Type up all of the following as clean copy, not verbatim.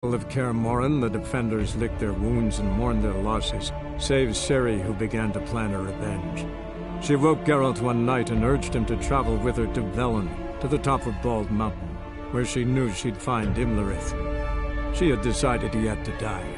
Of Kaer Morhen, the defenders licked their wounds and mourned their losses, save Ciri, who began to plan her revenge. She woke Geralt one night and urged him to travel with her to Velen, to the top of Bald Mountain, where she knew she'd find Imlerith. She had decided he had to die.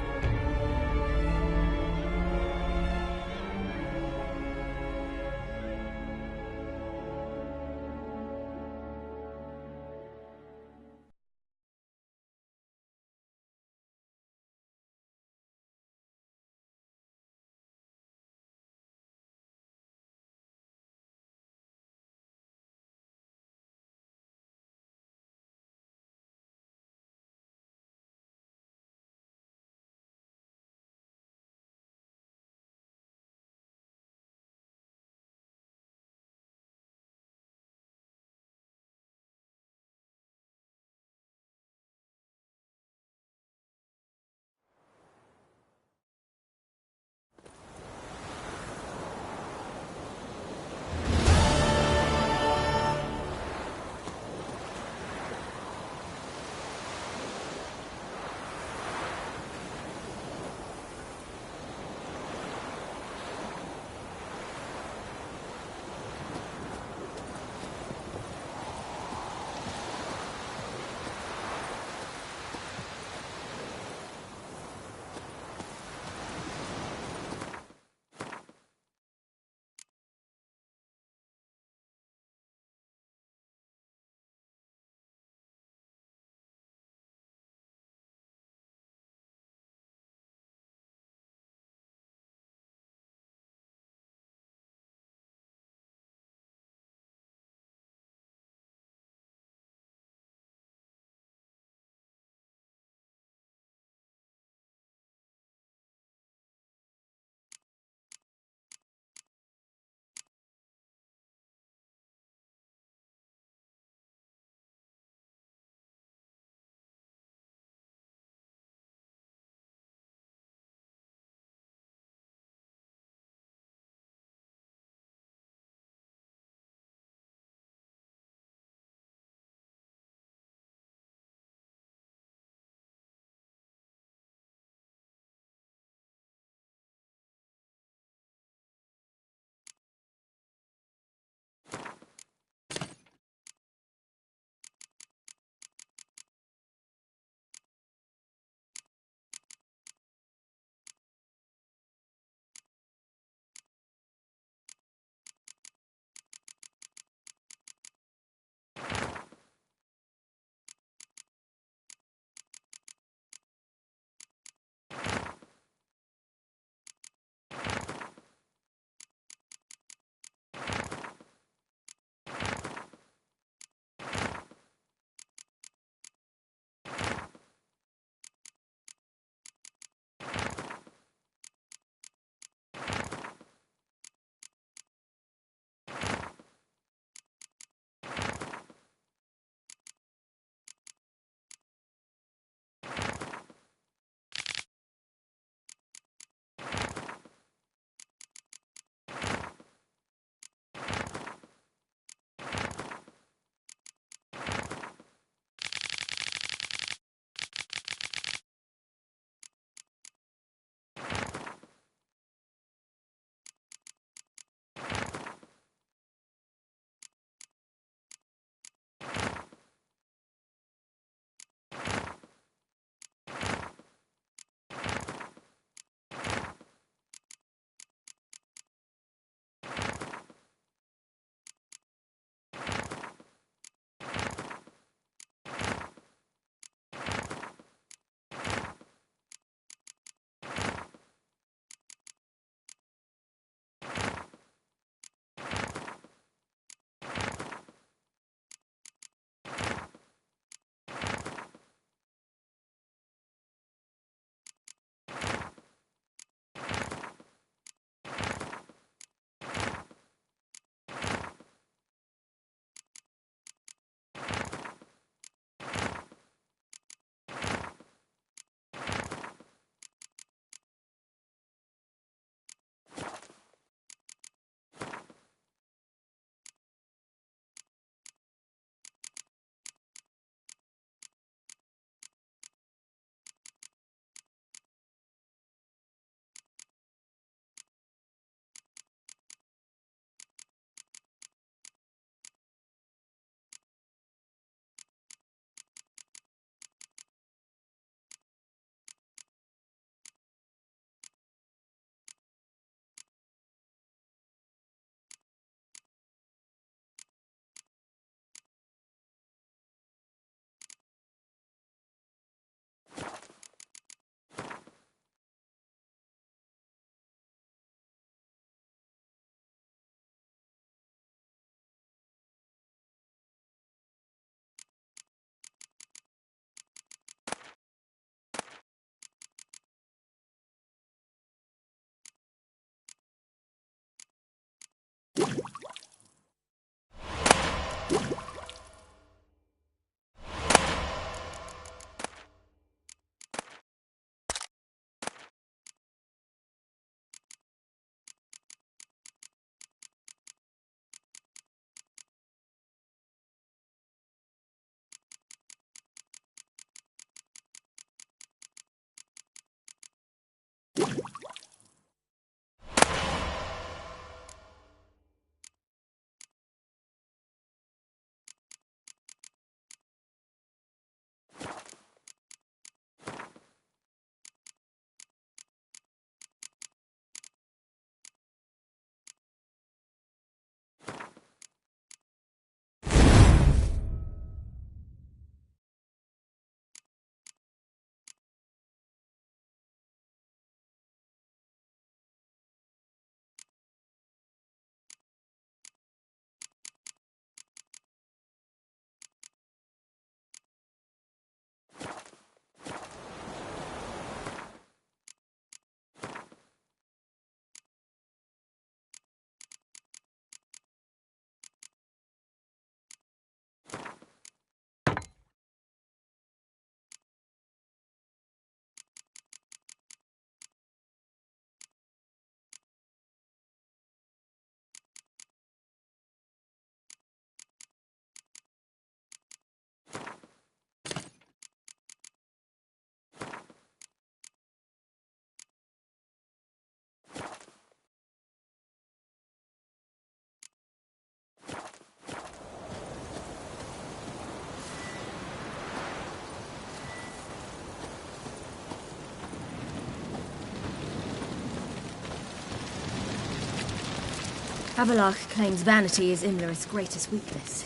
Avallac'h claims vanity is Imlerith's greatest weakness.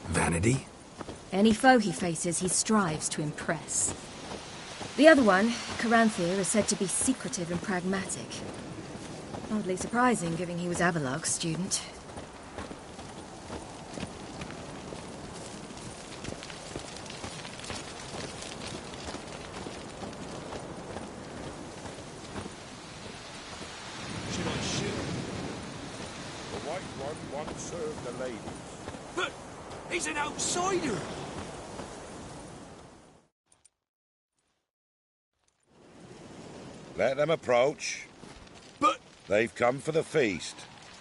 Vanity? Any foe he faces, he strives to impress. The other one, Caranthir, is said to be secretive and pragmatic. Hardly surprising, given he was Avallac'h's student. Should I shoot? The White One once served the ladies. But he's an outsider! Let them approach. But... They've come for the feast.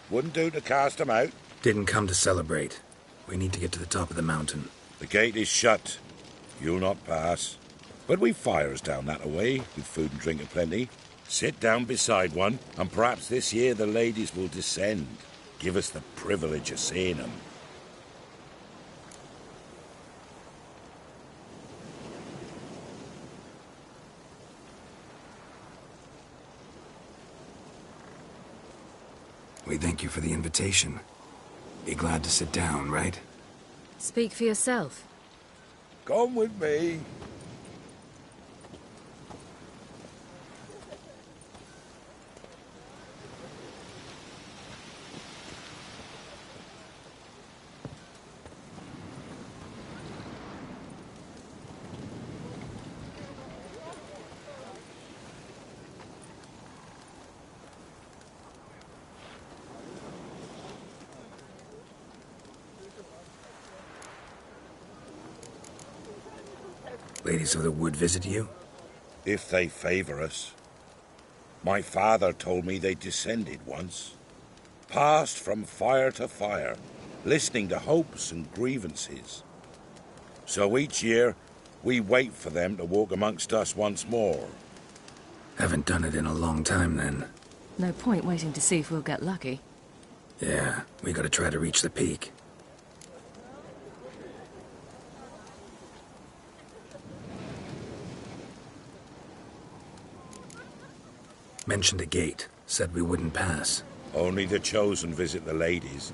Wouldn't do to cast them out. Didn't come to celebrate. We need to get to the top of the mountain. The gate is shut. You'll not pass. But we've fires down that away, with food and drink aplenty. Sit down beside one, and perhaps this year the ladies will descend. Give us the privilege of seeing them. We thank you for the invitation. Be glad to sit down, right? Speak for yourself. Come with me. Ladies of the Wood visit you? If they favor us. My father told me they descended once. Passed from fire to fire, listening to hopes and grievances. So each year, we wait for them to walk amongst us once more. Haven't done it in a long time, then. No point waiting to see if we'll get lucky. Yeah, we gotta try to reach the peak. Mentioned a gate. Said we wouldn't pass. Only the chosen visit the ladies.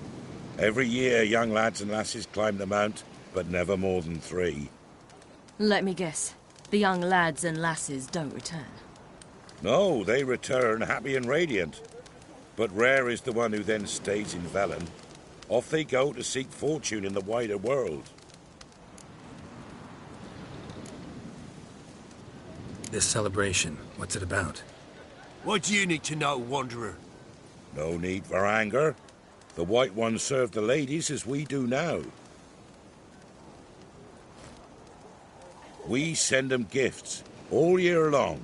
Every year, young lads and lasses climb the mount, but never more than 3. Let me guess. The young lads and lasses don't return. No, they return happy and radiant. But rare is the one who then stays in Velen. Off they go to seek fortune in the wider world. This celebration, what's it about? What do you need to know, Wanderer? No need for anger. The White Ones serve the ladies as we do now. We send them gifts all year long.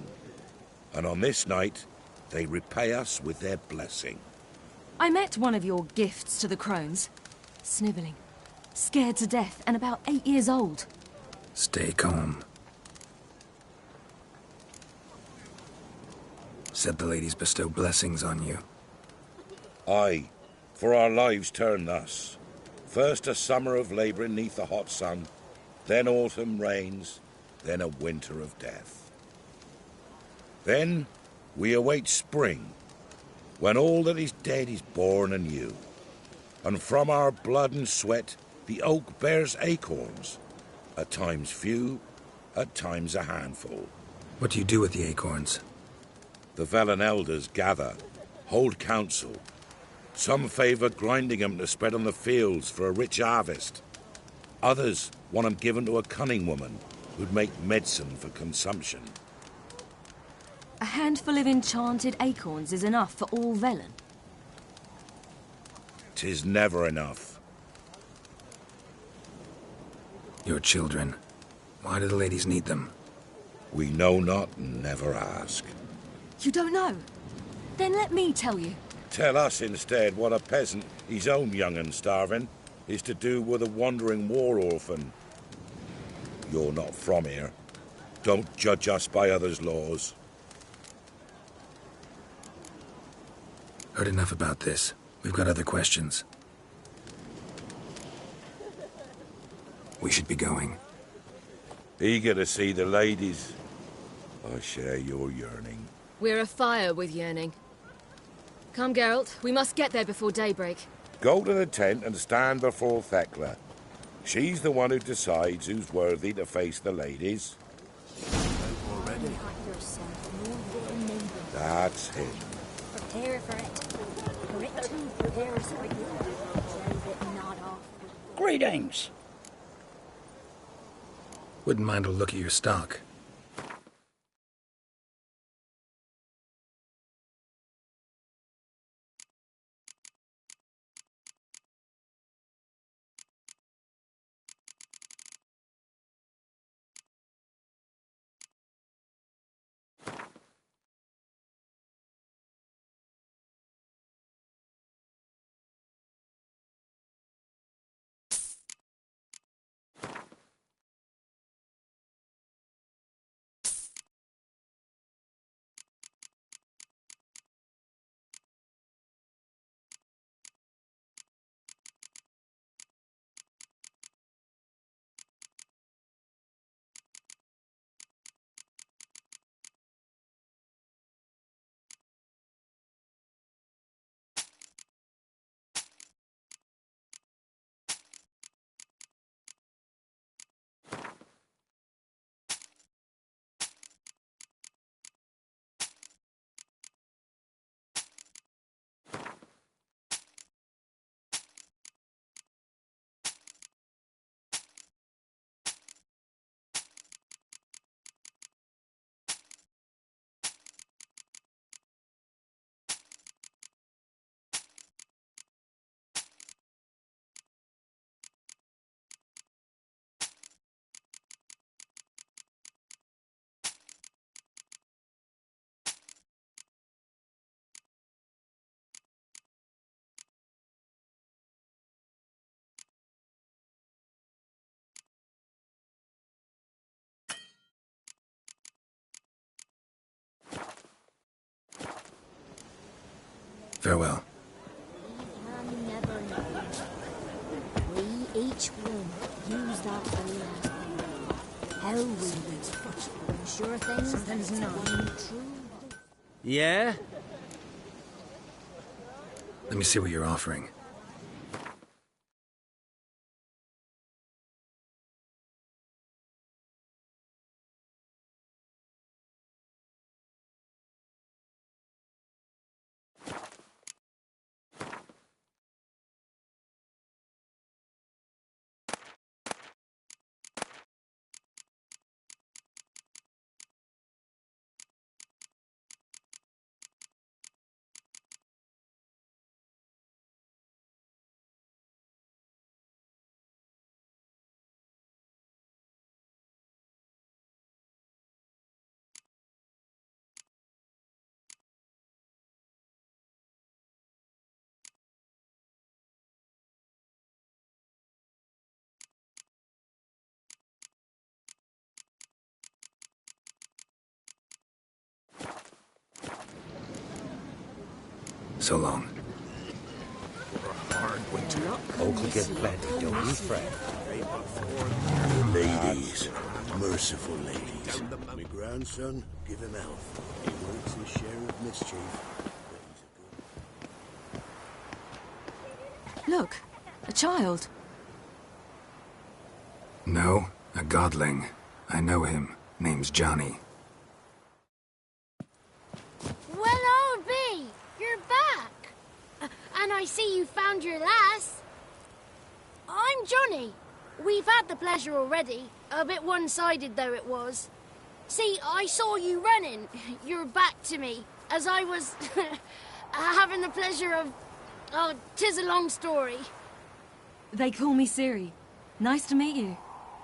And on this night, they repay us with their blessing. I met one of your gifts to the crones. Snivelling. Scared to death and about 8 years old. Stay calm. Said the ladies bestow blessings on you. Aye, for our lives turn thus. First a summer of labouring neath the hot sun, then autumn rains, then a winter of death. Then we await spring, when all that is dead is born anew. And from our blood and sweat the oak bears acorns, at times few, at times a handful. What do you do with the acorns? The Velen elders gather, hold council. Some favour grinding them to spread on the fields for a rich harvest. Others want them given to a cunning woman who'd make medicine for consumption. A handful of enchanted acorns is enough for all Velen. 'Tis never enough. Your children. Why do the ladies need them? We know not and never ask. You don't know? Then let me tell you. Tell us instead what a peasant, his own young and starving, is to do with a wandering war orphan. You're not from here. Don't judge us by others' laws. Heard enough about this. We've got other questions. We should be going. Eager to see the ladies. I share your yearning. We're afire with yearning. Come, Geralt. We must get there before daybreak. Go to the tent and stand before Thekla. She's the one who decides who's worthy to face the ladies. Already? That's him. Prepare for it. For it to prepare for it. Drive it not off. Greetings. Wouldn't mind a look at your stock. Farewell. We can never know. We each one use that very last thing. How we will. Sure things there's none true. Yeah? Let me see what you're offering. So long. Oak will get plenty, don't you fret. Ladies, merciful ladies. My grandson, give him health. He works his share of mischief, but he's a good... Look, a child. No, a godling. I know him. Name's Johnny. Well, old B, you're back. And I see you found your lass. I'm Johnny. We've had the pleasure already. A bit one-sided, though it was. See, I saw you running. Your back to me. As I was having the pleasure of... Oh, 'tis a long story. They call me Ciri. Nice to meet you.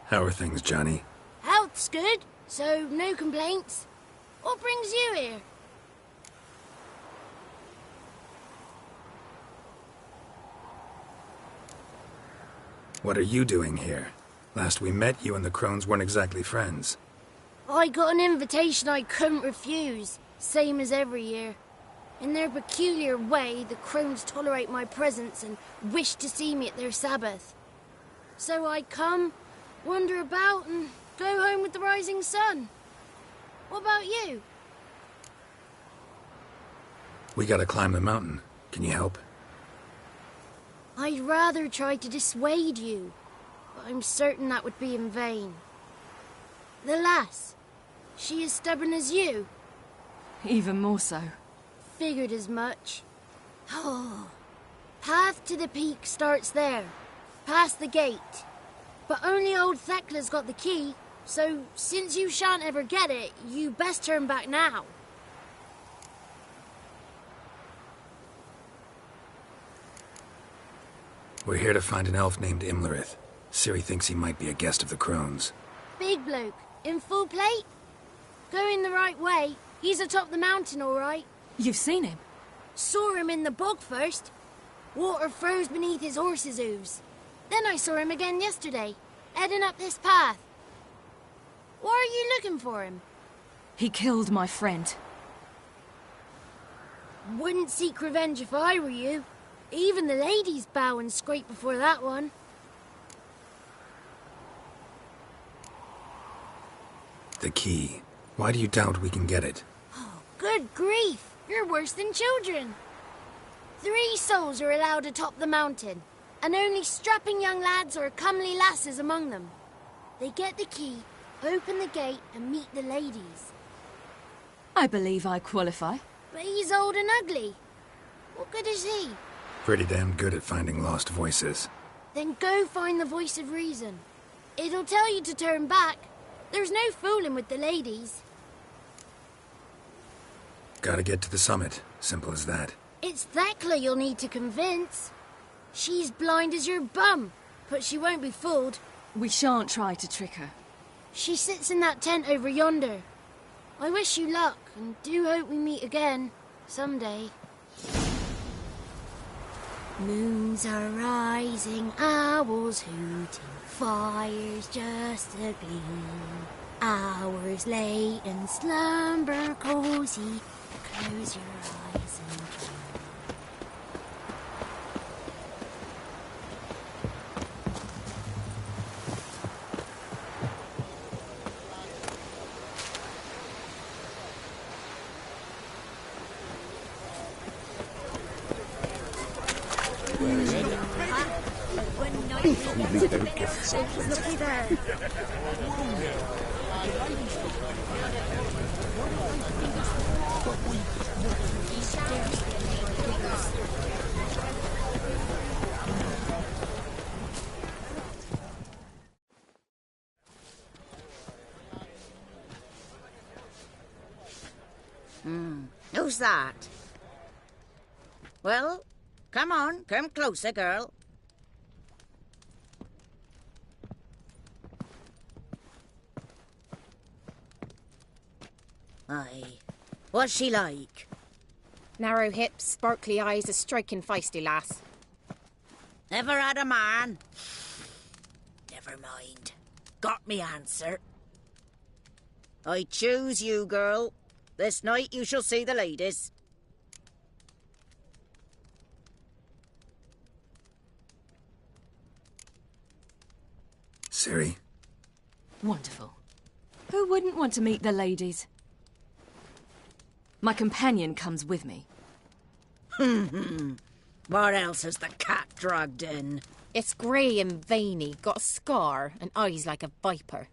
How are things, Johnny? Health's good, so no complaints. What brings you here? What are you doing here? Last we met, you and the Crones weren't exactly friends. I got an invitation I couldn't refuse, same as every year. In their peculiar way, the Crones tolerate my presence and wish to see me at their Sabbath. So I come, wander about, and go home with the rising sun. What about you? We gotta climb the mountain. Can you help? I'd rather try to dissuade you, but I'm certain that would be in vain. The lass, she as stubborn as you? Even more so. Figured as much. Oh, path to the peak starts there, past the gate. But only old Thekla's got the key, so since you shan't ever get it, you best turn back now. We're here to find an elf named Imlerith. Ciri thinks he might be a guest of the Crones. Big bloke, in full plate? Going the right way. He's atop the mountain, all right. You've seen him? Saw him in the bog first. Water froze beneath his horse's hooves. Then I saw him again yesterday, heading up this path. Why are you looking for him? He killed my friend. Wouldn't seek revenge if I were you. Even the ladies bow and scrape before that one. The key. Why do you doubt we can get it? Oh, good grief. You're worse than children. 3 souls are allowed atop the mountain, and only strapping young lads or comely lasses among them. They get the key, open the gate, and meet the ladies. I believe I qualify. But he's old and ugly. What good is he? Pretty damn good at finding lost voices. Then go find the voice of reason. It'll tell you to turn back. There's no fooling with the ladies. Gotta get to the summit. Simple as that. It's Thekla you'll need to convince. She's blind as your bum, but she won't be fooled. We shan't try to trick her. She sits in that tent over yonder. I wish you luck, and do hope we meet again, someday. Moons are rising, owls hooting, fires just a gleam. Hours late and slumber cozy, close your eyes and dream. Looky there. Who's that? Well, come on, come closer, girl. Aye. What's she like? Narrow hips, sparkly eyes, a striking feisty lass. Ever had a man? Never mind. Got me answer. I choose you, girl. This night you shall see the ladies. Ciri? Wonderful. Who wouldn't want to meet the ladies? My companion comes with me. What else has the cat dragged in? It's grey and veiny, got a scar, and eyes like a viper.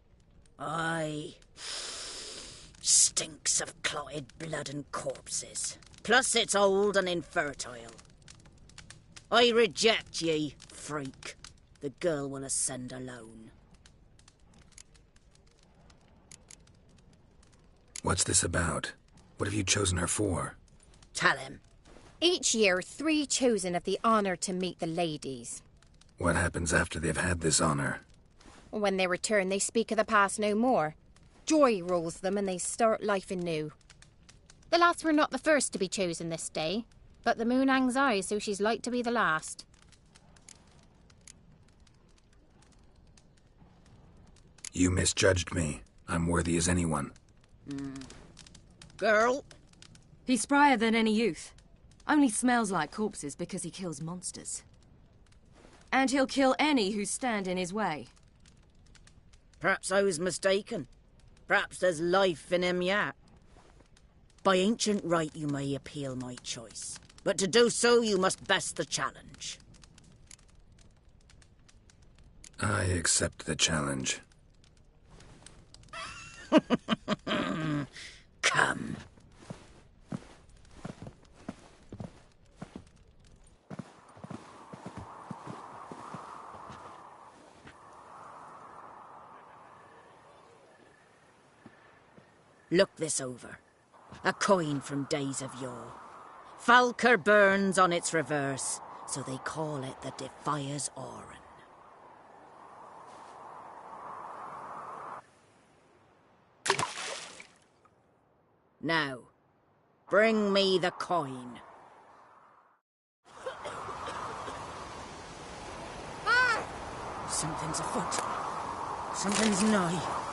Aye. Stinks of clotted blood and corpses. Plus it's old and infertile. I reject ye, freak. The girl will ascend alone. What's this about? What have you chosen her for? Tell him. Each year, 3 chosen have the honour to meet the ladies. What happens after they've had this honour? When they return, they speak of the past no more. Joy rules them and they start life anew. The lass were not the first to be chosen this day, but the moon hangs high, so she's like to be the last. You misjudged me. I'm worthy as anyone. Girl? He's sprier than any youth. Only smells like corpses because he kills monsters. And he'll kill any who stand in his way. Perhaps I was mistaken. Perhaps there's life in him yet. By ancient right you may appeal my choice. But to do so, you must best the challenge. I accept the challenge. Come. Look this over. A coin from days of yore. Falker burns on its reverse, so they call it the Defier's Oran. Now, bring me the coin. Something's afoot. Something's nigh.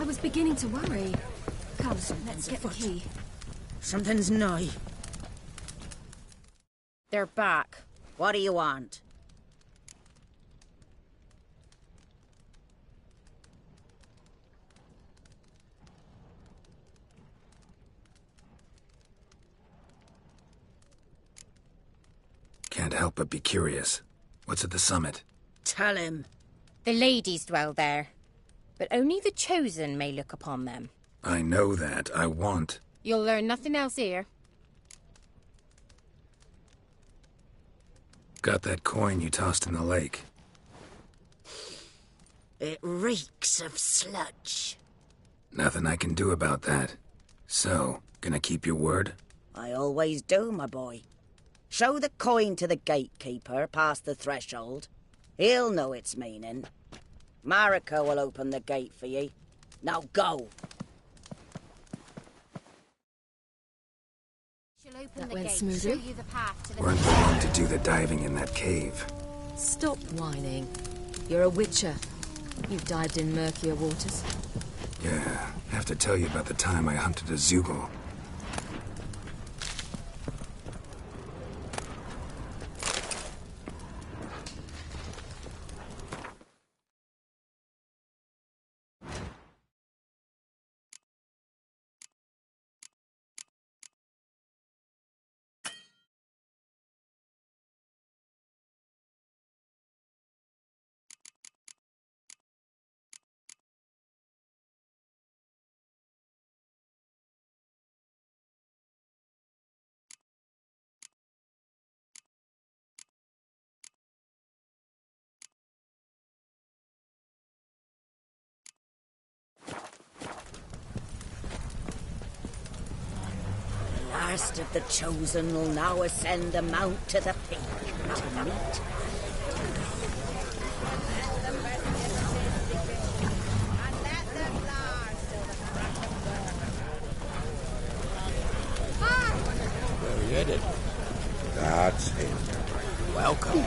was beginning to worry. Come, let's get the key. Something's nigh. They're back. What do you want? Can't help but be curious. What's at the summit? Tell him. The ladies dwell there, but only the chosen may look upon them. I know that. I want. You'll learn nothing else here. Got that coin you tossed in the lake. It reeks of sludge. Nothing I can do about that. So, gonna keep your word? I always do, my boy. Show the coin to the gatekeeper past the threshold. He'll know its meaning. Marika will open the gate for ye. Now go. She'll open That the went gate, smoothly. show you the path to the... Weren't the one to do the diving in that cave. Stop whining. You're a witcher. You've dived in murkier waters. Yeah, have to tell you about the time I hunted a Zoogle. Last of the chosen will now ascend the mount to the peak to meet. Where are we headed? That's him. Welcome.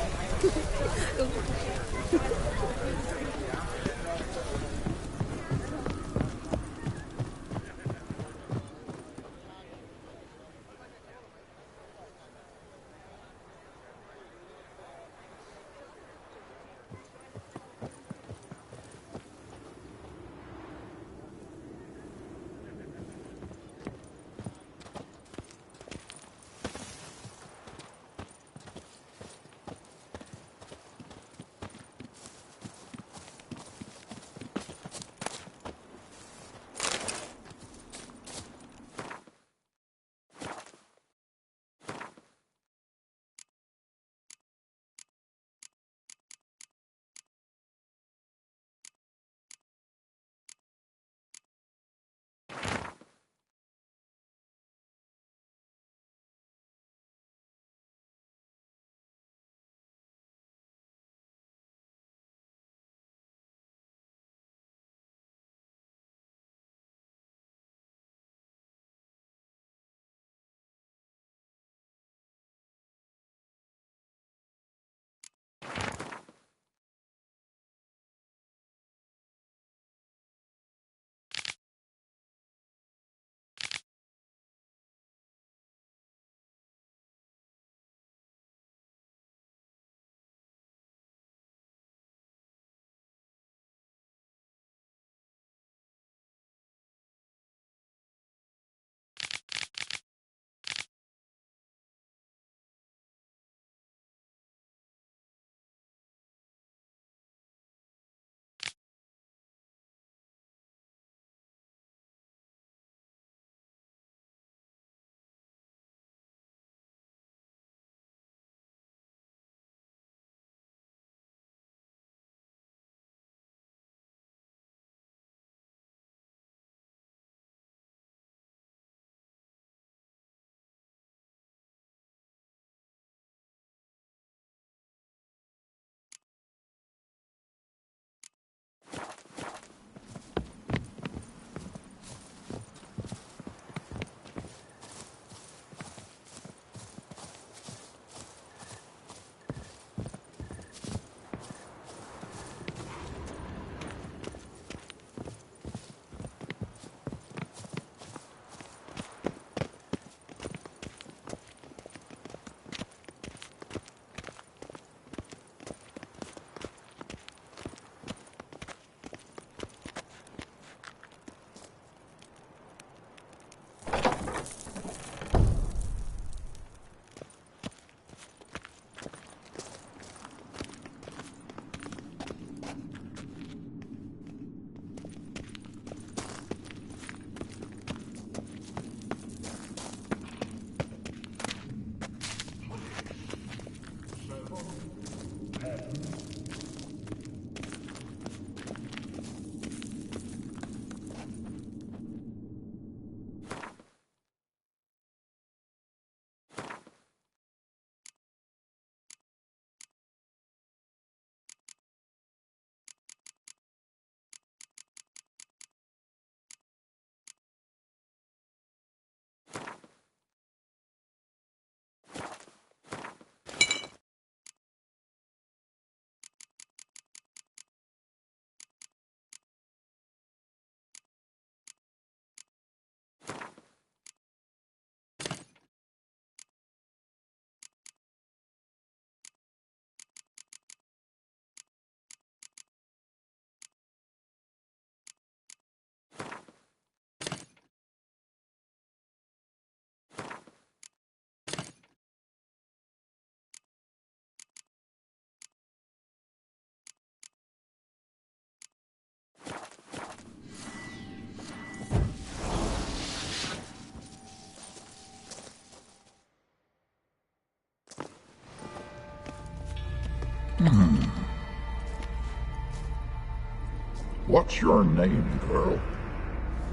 What's your name, girl?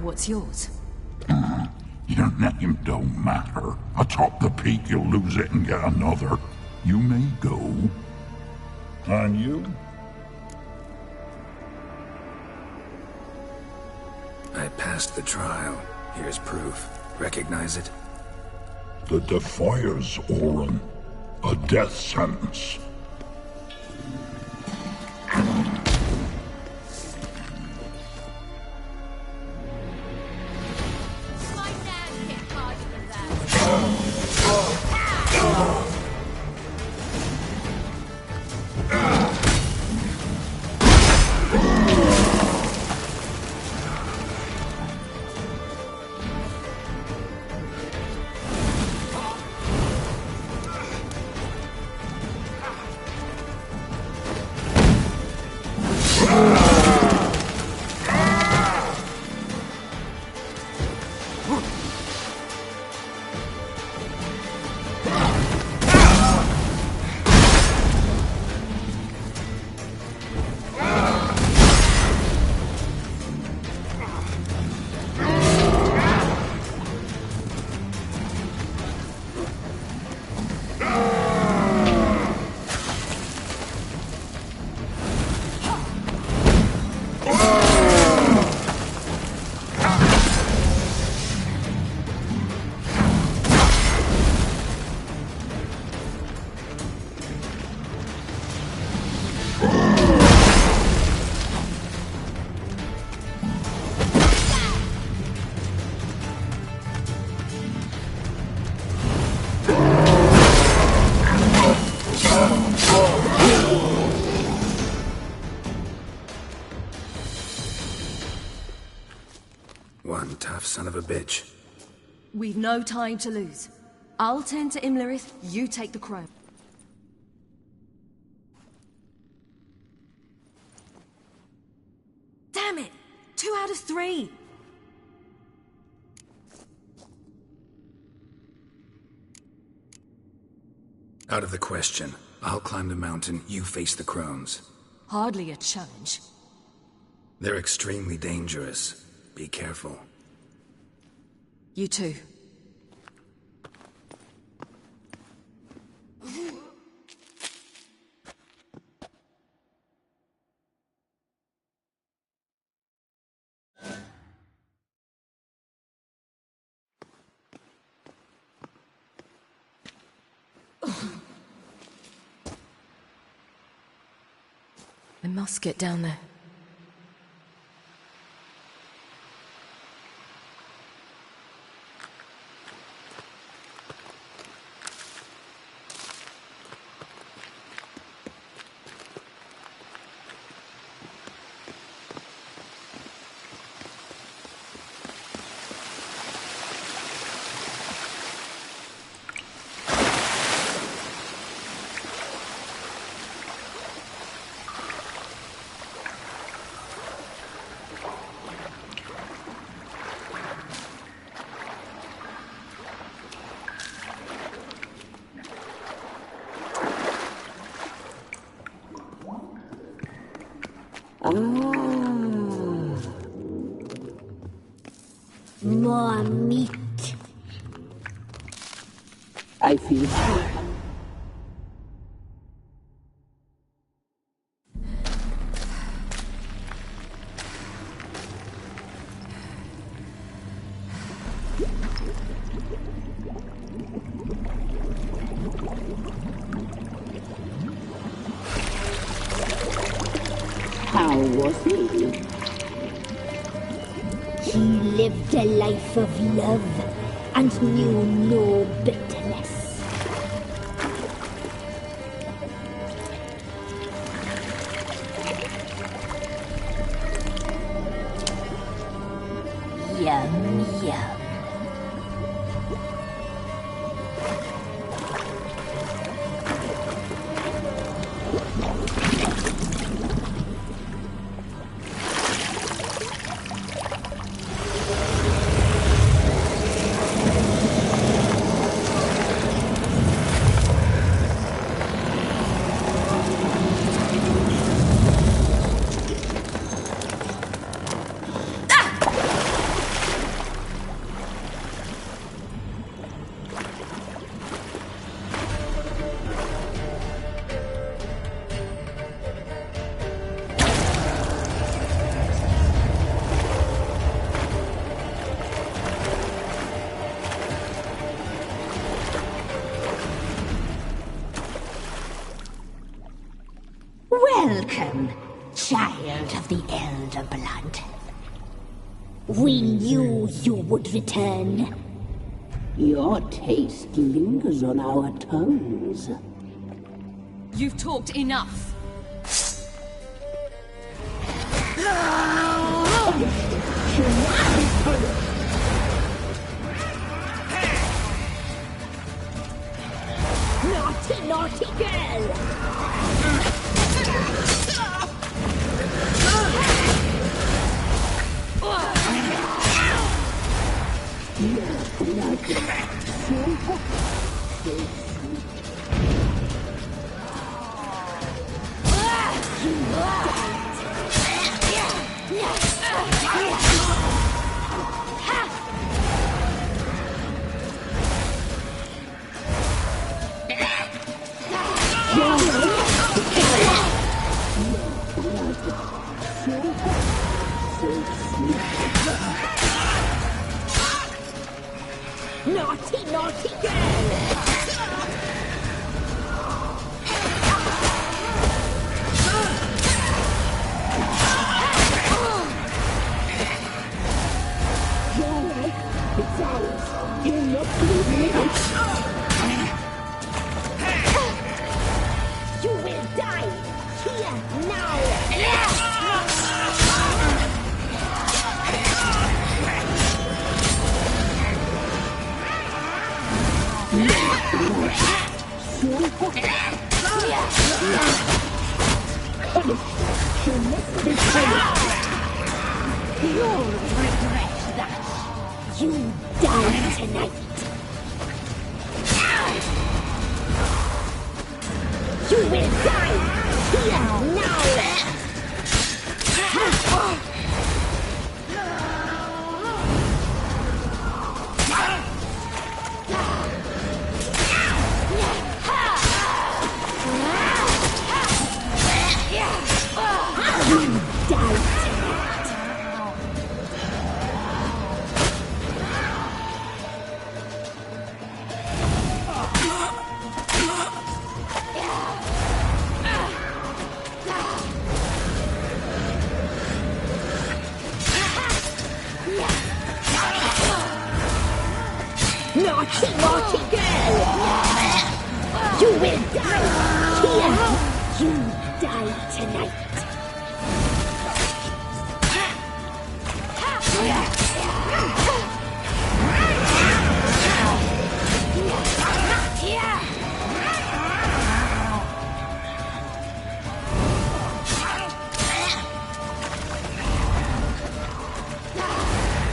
What's yours? Your name don't matter. Atop the peak, you'll lose it and get another. You may go. And you? I passed the trial. Here's proof. Recognize it? The Defier's Orin. A death sentence. One tough son of a bitch. We've no time to lose. I'll tend to Imlerith, you take the crown. Damn it! 2 out of 3! Out of the question. I'll climb the mountain, you face the crones. Hardly a challenge. They're extremely dangerous. Be careful. You too. I must get down there. More meat. I feel full. How was he? He lived a life of love and knew no bitterness. Yum, yum. child of the Elder Blood. We knew you would return. Your taste lingers on our tongues. You've talked enough. Naughty, naughty girl! Naughty, naughty girl! You will die here now! You'll regret that. You die tonight. You will die here now. Naughty, naughty girl! You will die here! You die tonight!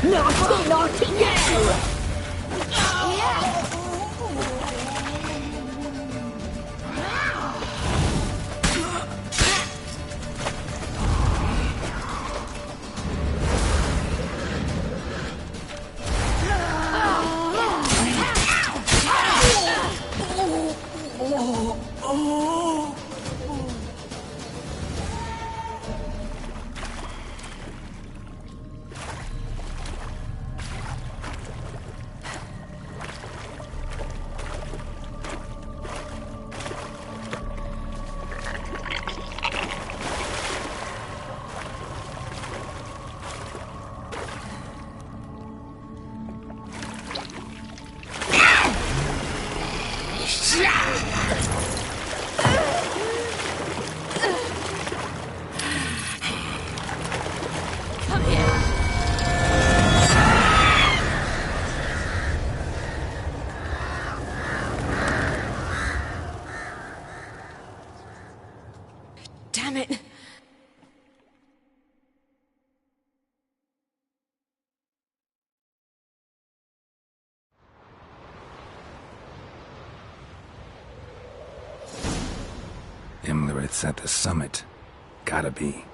Naughty, naughty girl! Damn it! Imlerit's at the summit. Gotta be.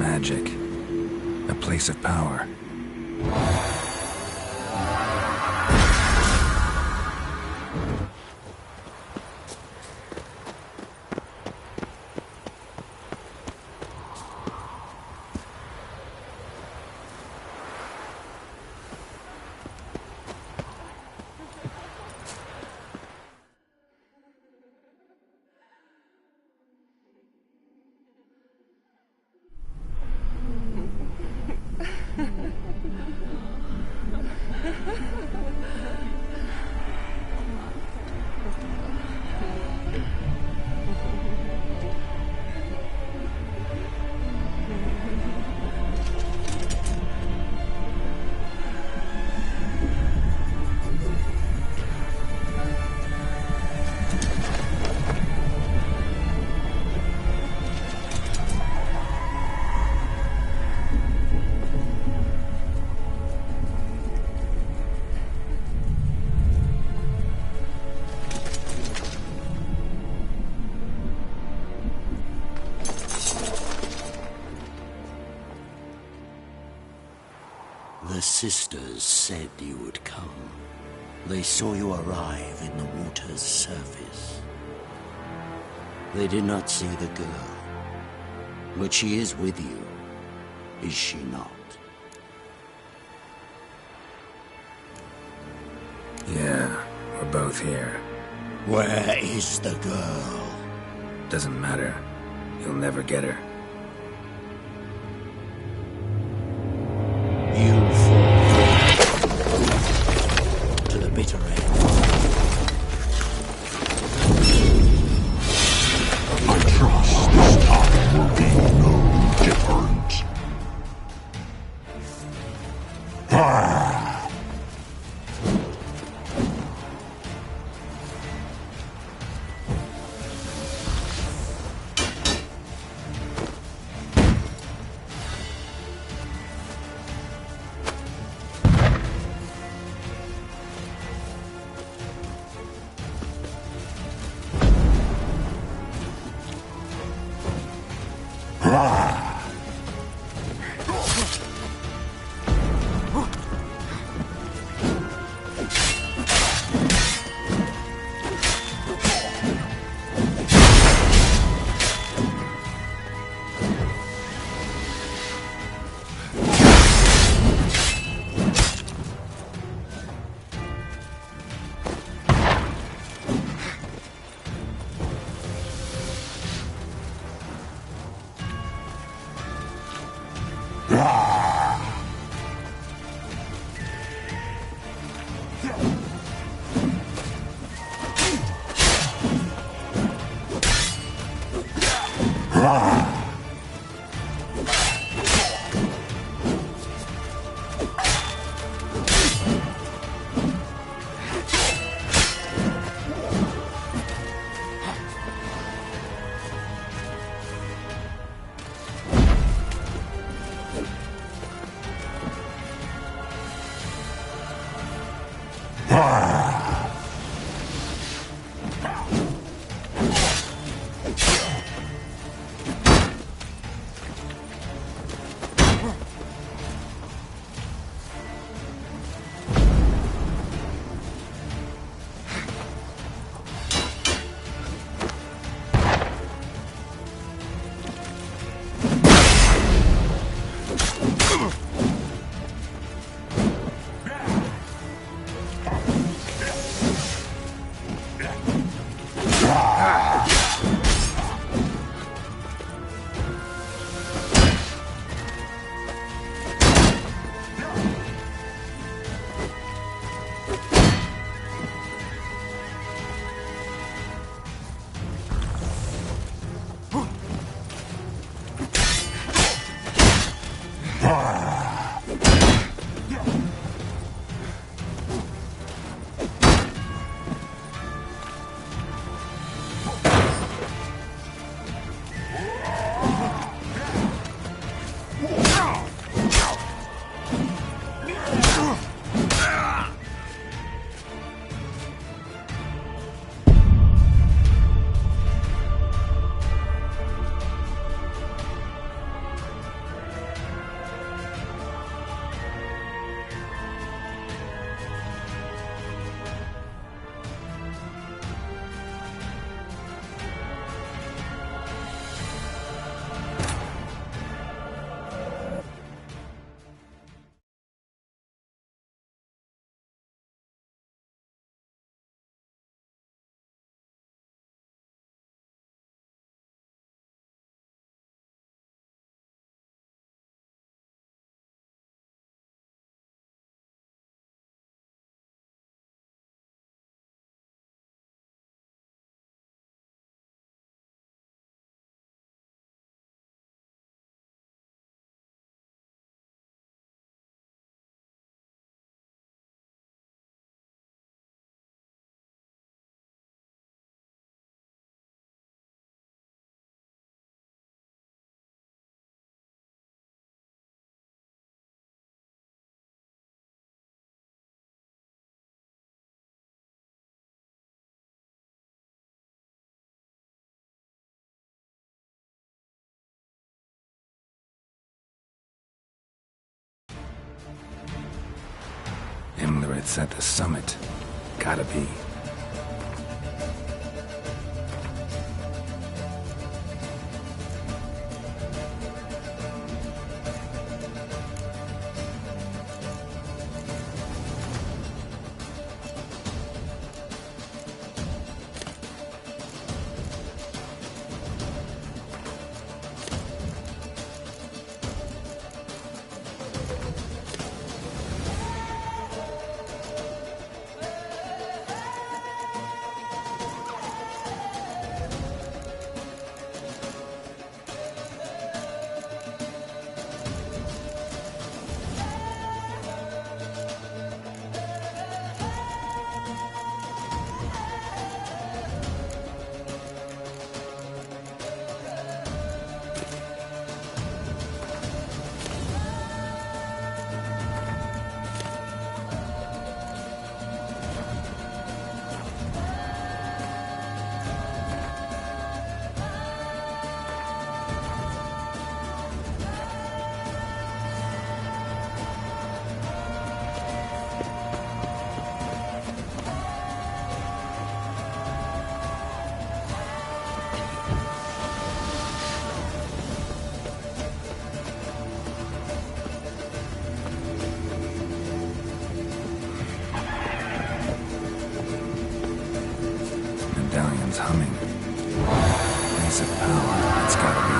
Magic. A place of power. The sisters said you would come. They saw you arrive in the water's surface. They did not see the girl. But she is with you, is she not? Yeah, we're both here. Where is the girl? Doesn't matter. You'll never get her. You'll fall to the bitter end. I trust this time will be no different. It's at the summit. Gotta be. Medallion's humming. Basic power. It's gotta be.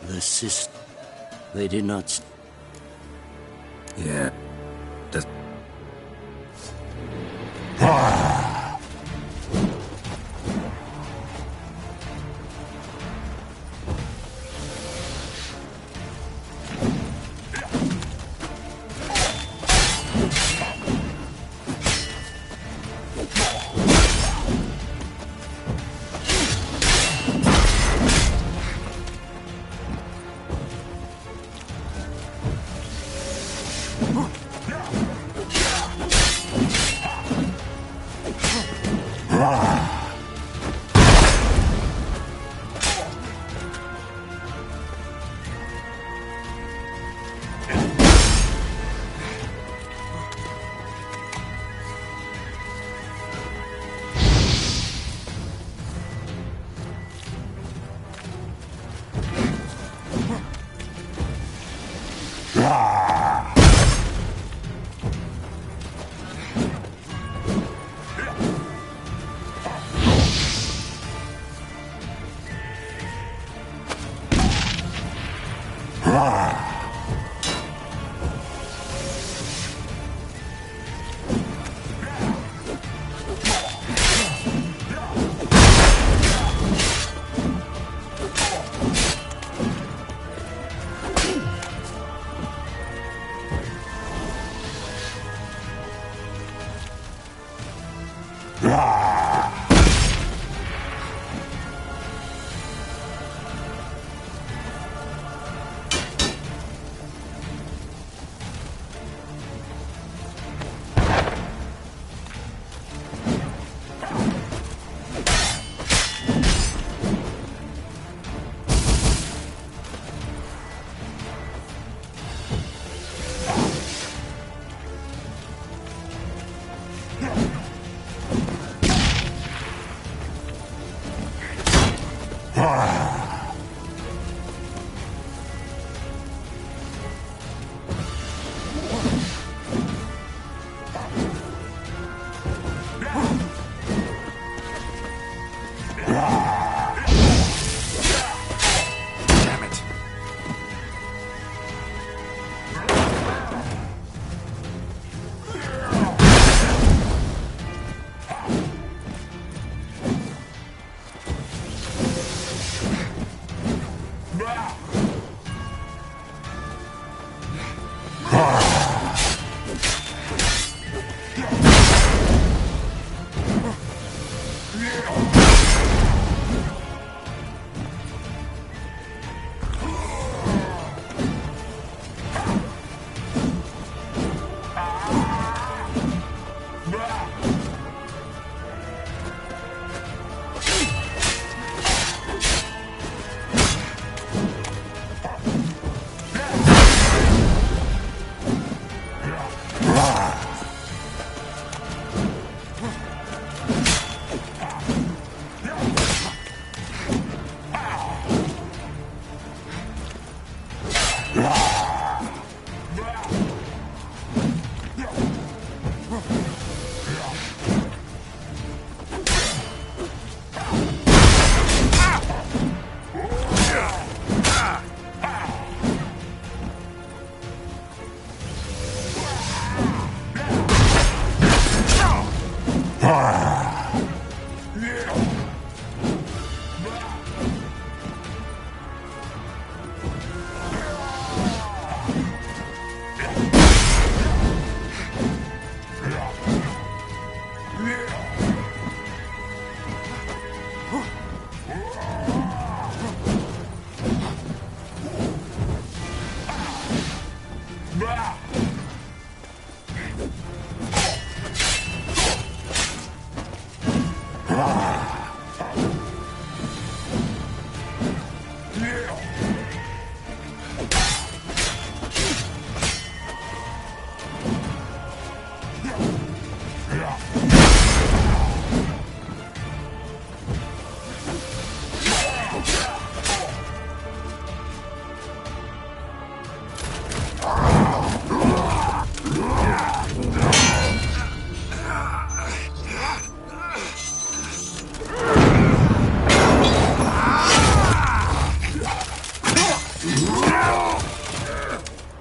The sister. They did not. Yeah. Does...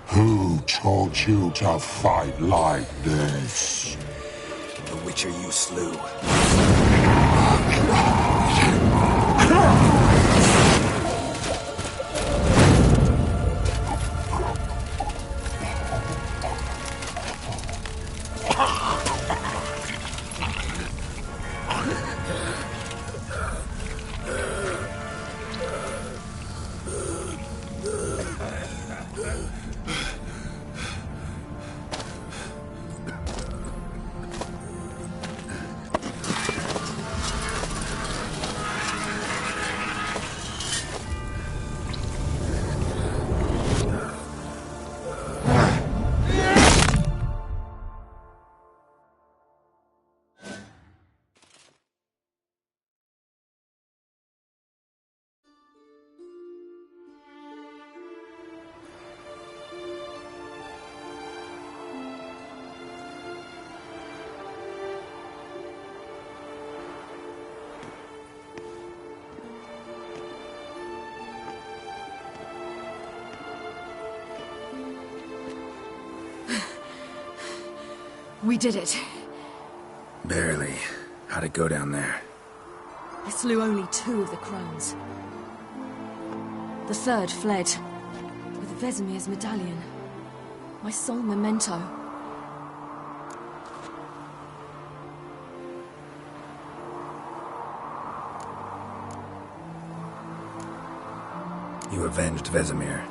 Who taught you to fight like this? The Witcher you slew. We did it. Barely. How'd it go down there? I slew only 2 of the crones. The third fled with Vesemir's medallion. My sole memento. You avenged Vesemir.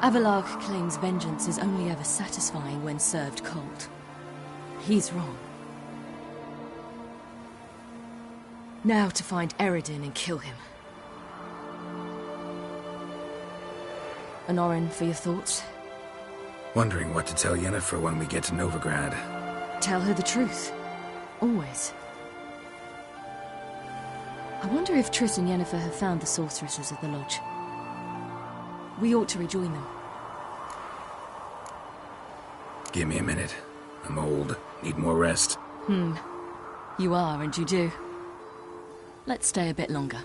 Avelarg claims vengeance is only ever satisfying when served cold. He's wrong. Now to find Eredin and kill him. Honorin, for your thoughts? Wondering what to tell Yennefer when we get to Novigrad. Tell her the truth. Always. I wonder if Triss and Yennefer have found the sorceresses of the Lodge. We ought to rejoin them. Give me a minute. I'm old. Need more rest. You are, and you do. Let's stay a bit longer.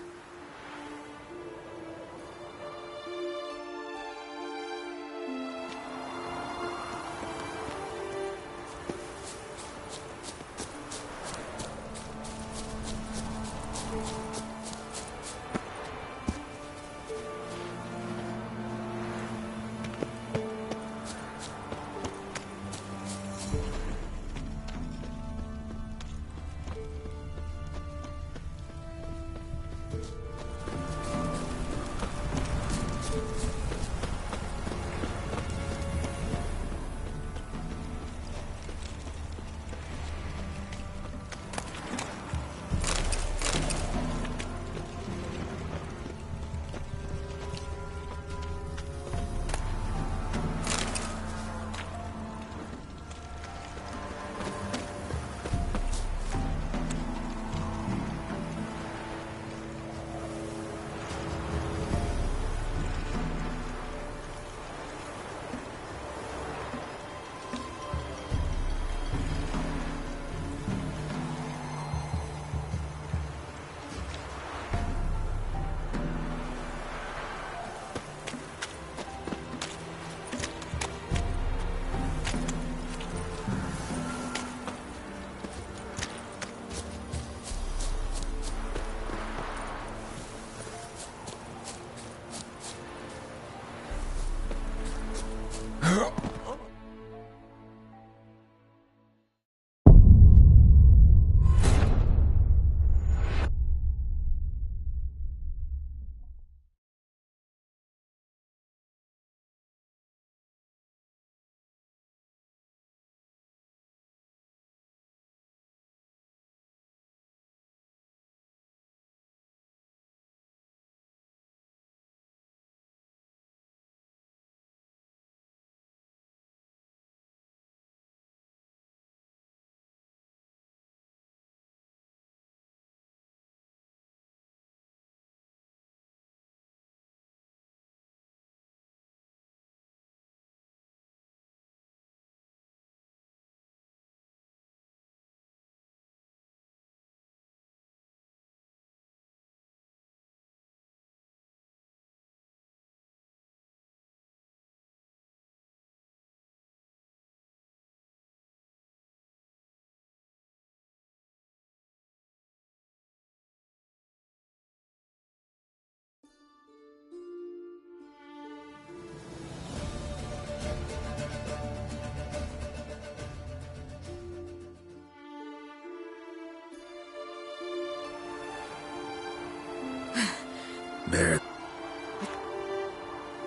Bear.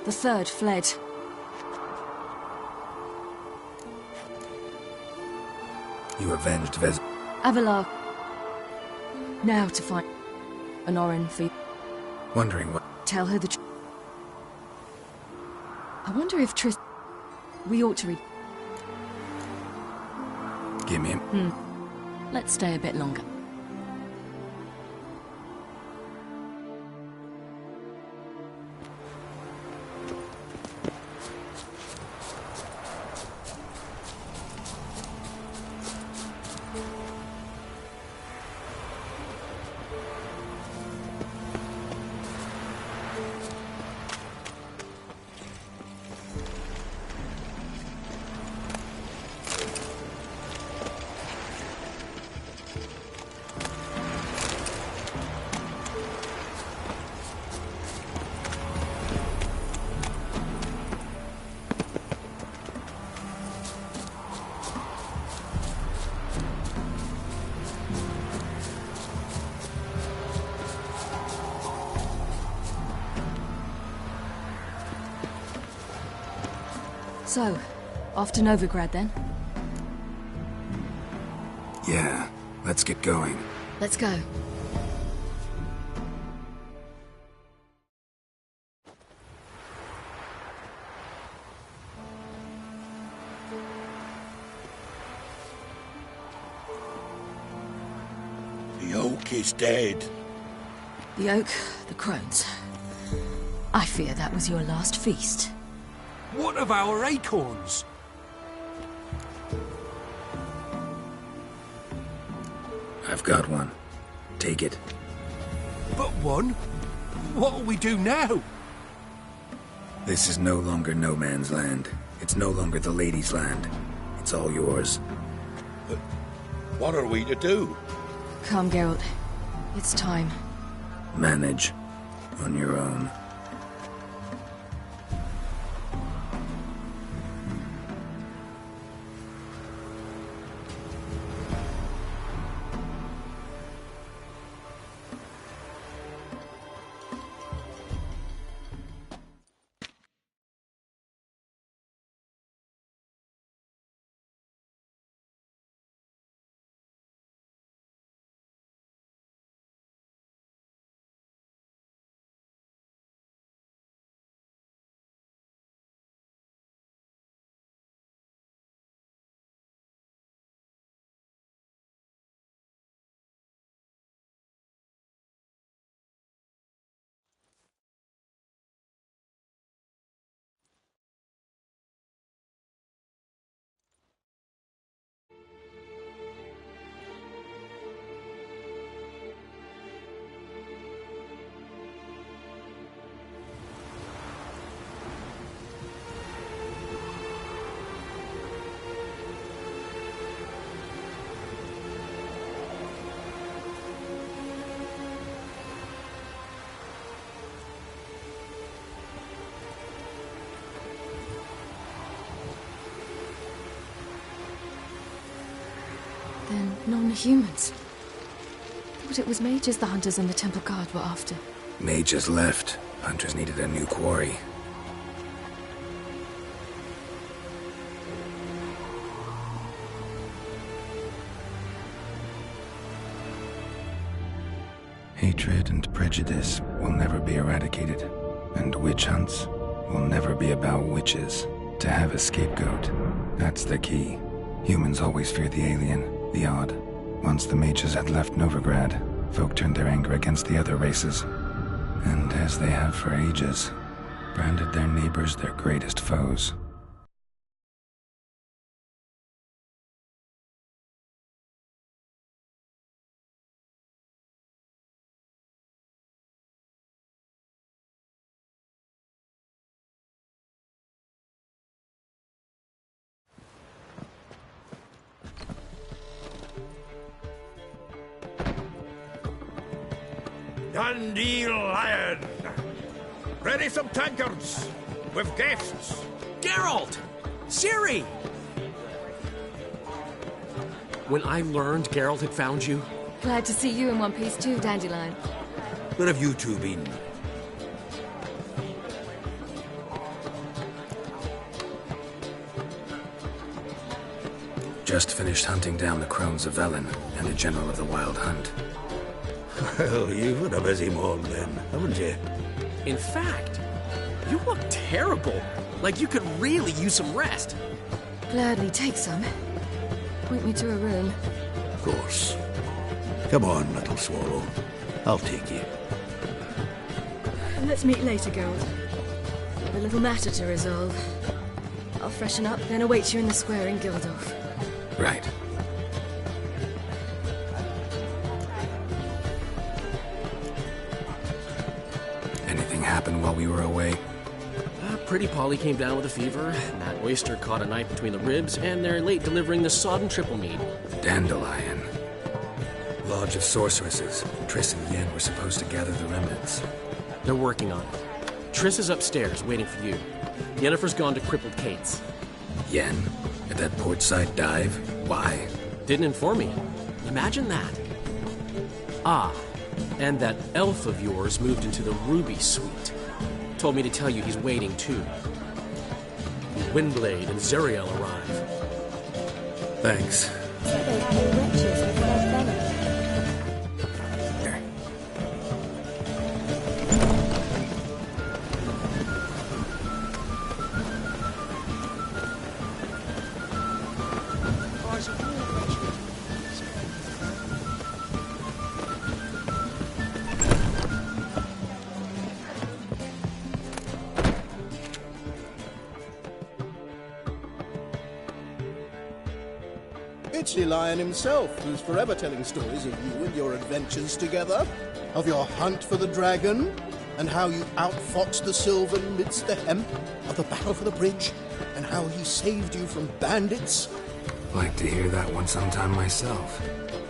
The third fled. You avenged Vez. Avalar. Now to find an Orin for you. Wondering what... Tell her the truth. I wonder if we ought to read. Give me him. Let's stay a bit longer. So, off to Novigrad then? Yeah, let's get going. Let's go. The oak is dead. The oak, the crones. I fear that was your last feast. What of our acorns? I've got one. Take it. But one? What'll we do now? This is no longer no man's land. It's no longer the lady's land. It's all yours. But what are we to do? Come, Geralt. It's time. Manage. On your own. Then non-humans. Thought it was mages the hunters and the temple guard were after. Mages left. Hunters needed a new quarry. Hatred and prejudice will never be eradicated, and witch hunts will never be about witches. To have a scapegoat, that's the key. Humans always fear the alien, the odd. Once the mages had left Novigrad, folk turned their anger against the other races. And as they have for ages, branded their neighbors their greatest foes. Dundee Lion! Ready some tankards with guests. Geralt! Ciri! When I learned Geralt had found you... Glad to see you in one piece too, Dandelion. Where have you two been? just finished hunting down the crones of Velen and a general of the Wild Hunt. Well, you've had a busy morning then, haven't you? In fact, you look terrible. Like you could really use some rest. Gladly take some. Point me to a room. Of course. Come on, little swallow. I'll take you. Let's meet later, Geralt. A little matter to resolve. I'll freshen up, then await you in the square in Gildorf. Right. Anything happened while we were away? Pretty Polly came down with a fever, Matt Oyster caught a knife between the ribs, and they're late delivering the sodden triple mead. Dandelion. Lodge of Sorceresses. Triss and Yen were supposed to gather the remnants. They're working on it. Triss is upstairs, waiting for you. Yennefer's gone to crippled Kate's. Yen? At that portside dive? Why? Didn't inform me. Imagine that. Ah, and that elf of yours moved into the Ruby Suite. Told me to tell you he's waiting, too. Windblade and Zeriel arrive. Thanks. It's the lion himself, who's forever telling stories of you and your adventures together, of your hunt for the dragon, and how you outfoxed the Sylvan midst the hemp, of the battle for the bridge, and how he saved you from bandits. Like to hear that one sometime myself.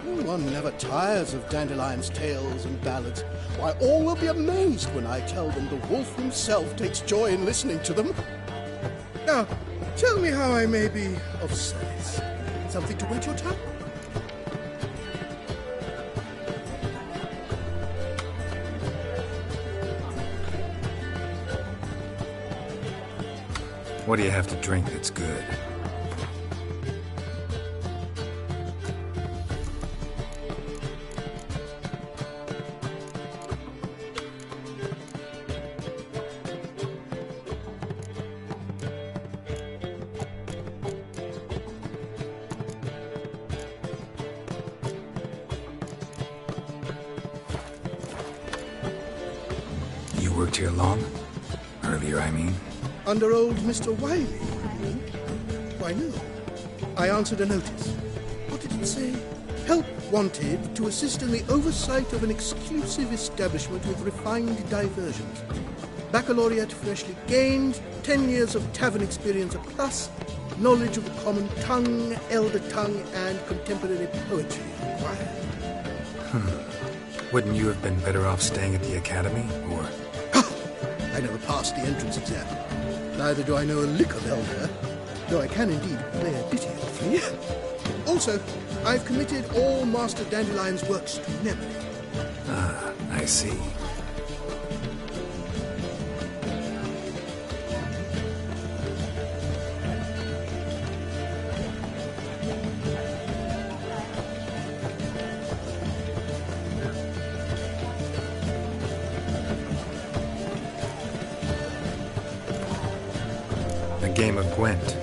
One never tires of Dandelion's tales and ballads. Why, all will be amazed when I tell them the wolf himself takes joy in listening to them. Now, tell me how I may be of service. Something to whet your tongue? What do you have to drink that's good? You worked here long? Earlier, I mean? Under old Mr. Wiley, you mean? Why, no. I answered a notice. What did it say? Help wanted to assist in the oversight of an exclusive establishment with refined diversions. Baccalaureate freshly gained, 10 years of tavern experience a plus, knowledge of the common tongue, elder tongue, and contemporary poetry required. Wouldn't you have been better off staying at the academy, or...? I never passed the entrance exam. Neither do I know a lick of Elder, though I can indeed play a ditty or three. Also, I've committed all Master Dandelion's works to memory. Ah, I see. A game of Gwent.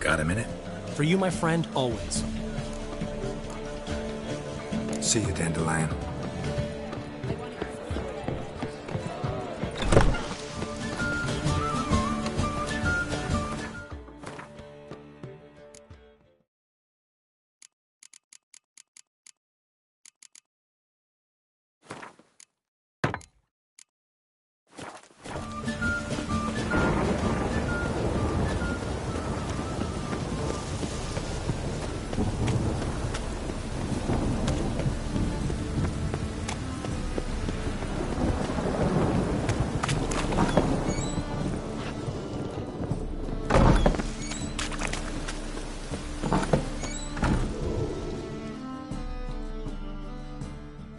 Got a minute? For you, my friend, always. See you, Dandelion.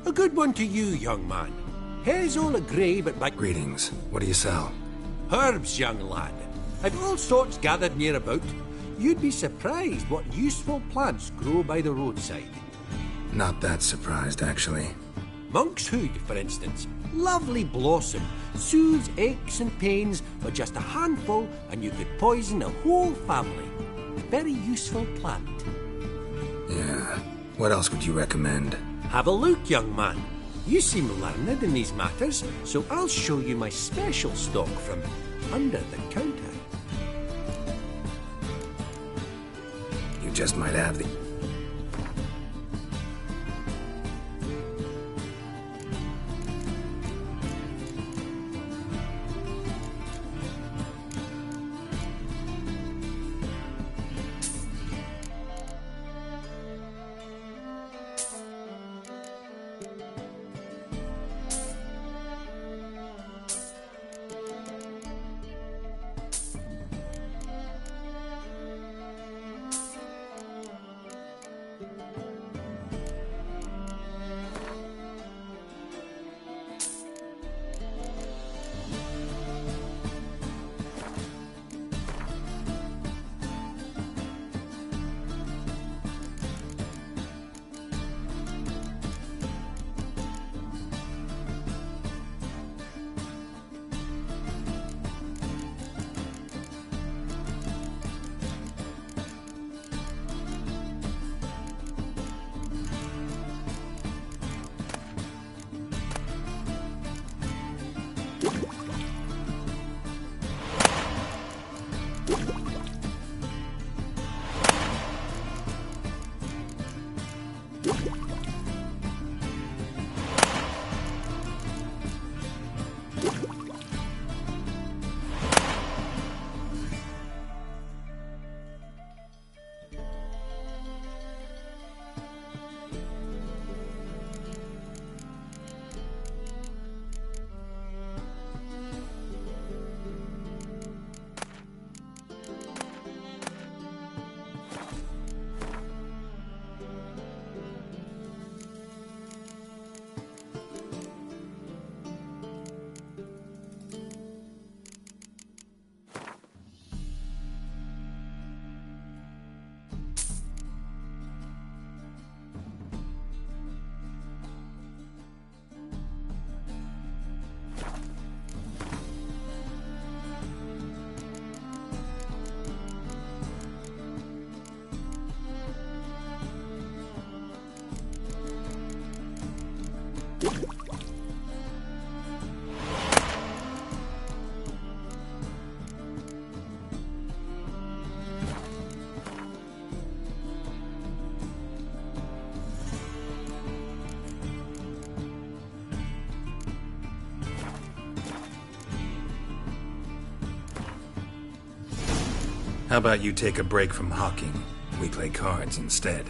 A good one to you, young man. Hair's all a grey, but my... Greetings. What do you sell? Herbs, young lad. I've all sorts gathered near about. You'd be surprised what useful plants grow by the roadside. Not that surprised, actually. Monk's hood, for instance. Lovely blossom. Soothes aches and pains, but just a handful and you could poison a whole family. Very useful plant. Yeah. What else would you recommend? Have a look, young man. You seem learned in these matters, so I'll show you my special stock from under the counter. You just might have the... How about you take a break from hawking? We play cards instead.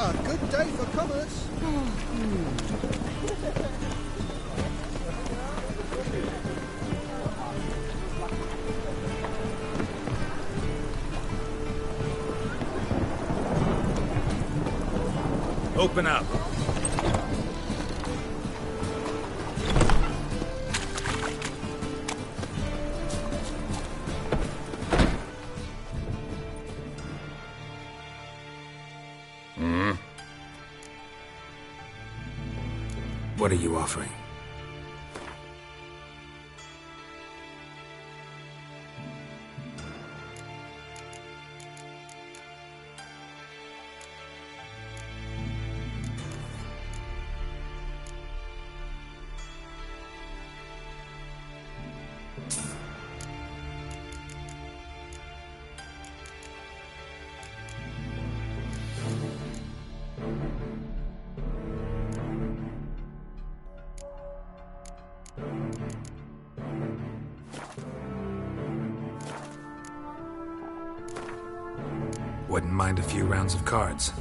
A good day for commerce. Open up. What are you offering? Wouldn't mind a few rounds of cards.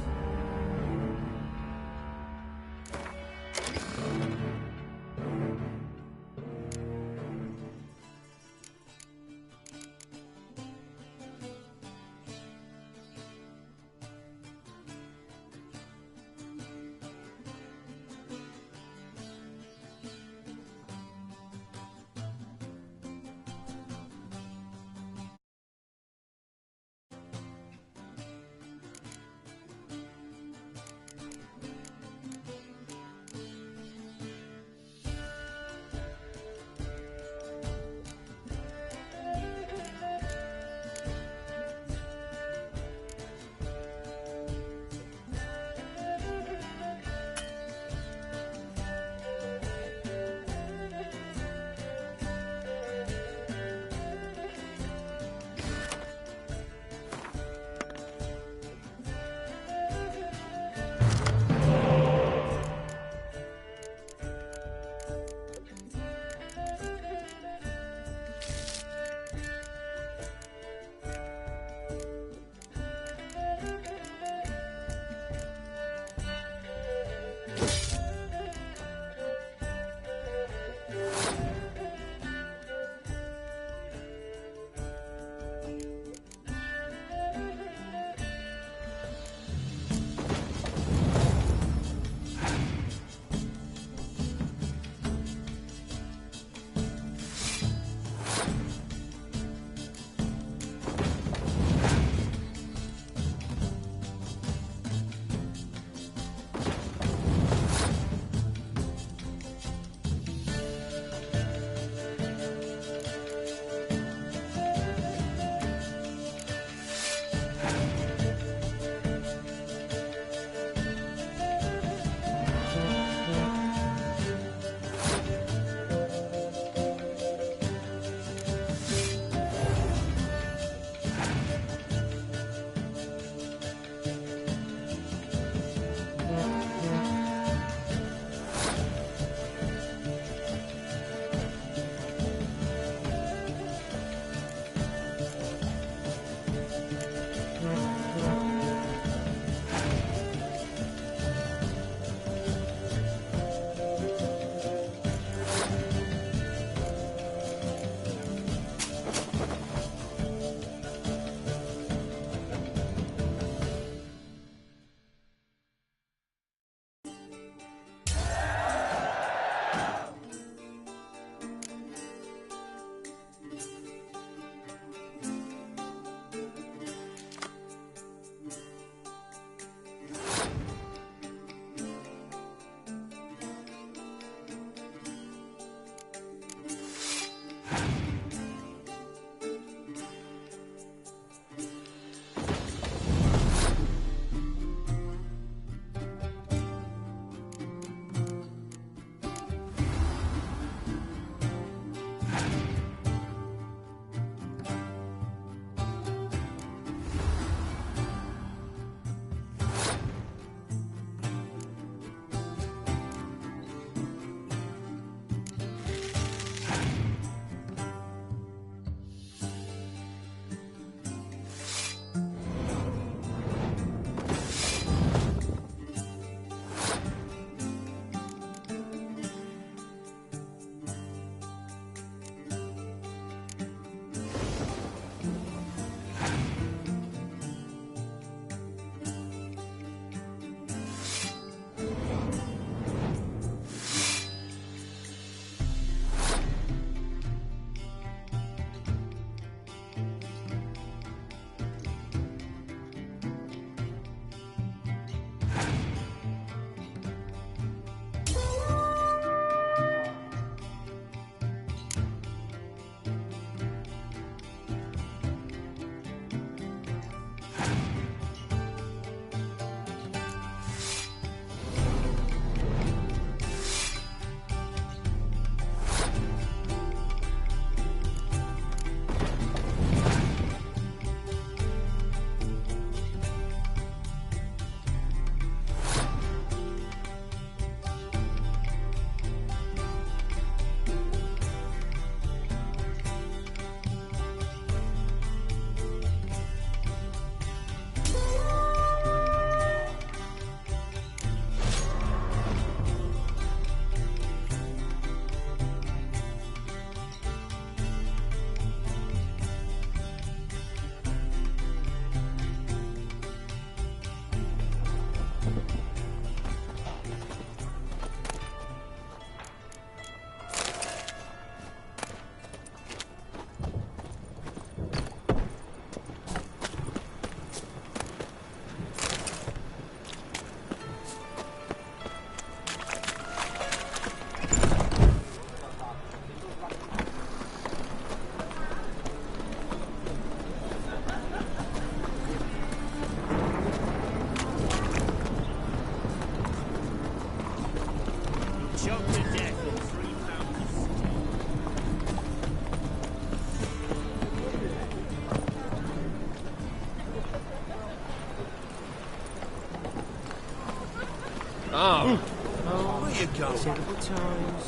Oh. Where you go? Couple times.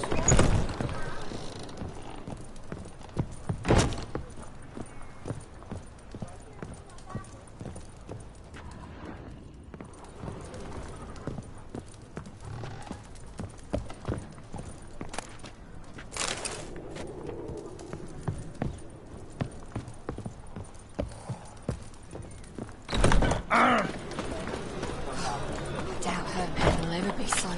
Doubt her men will ever be sober.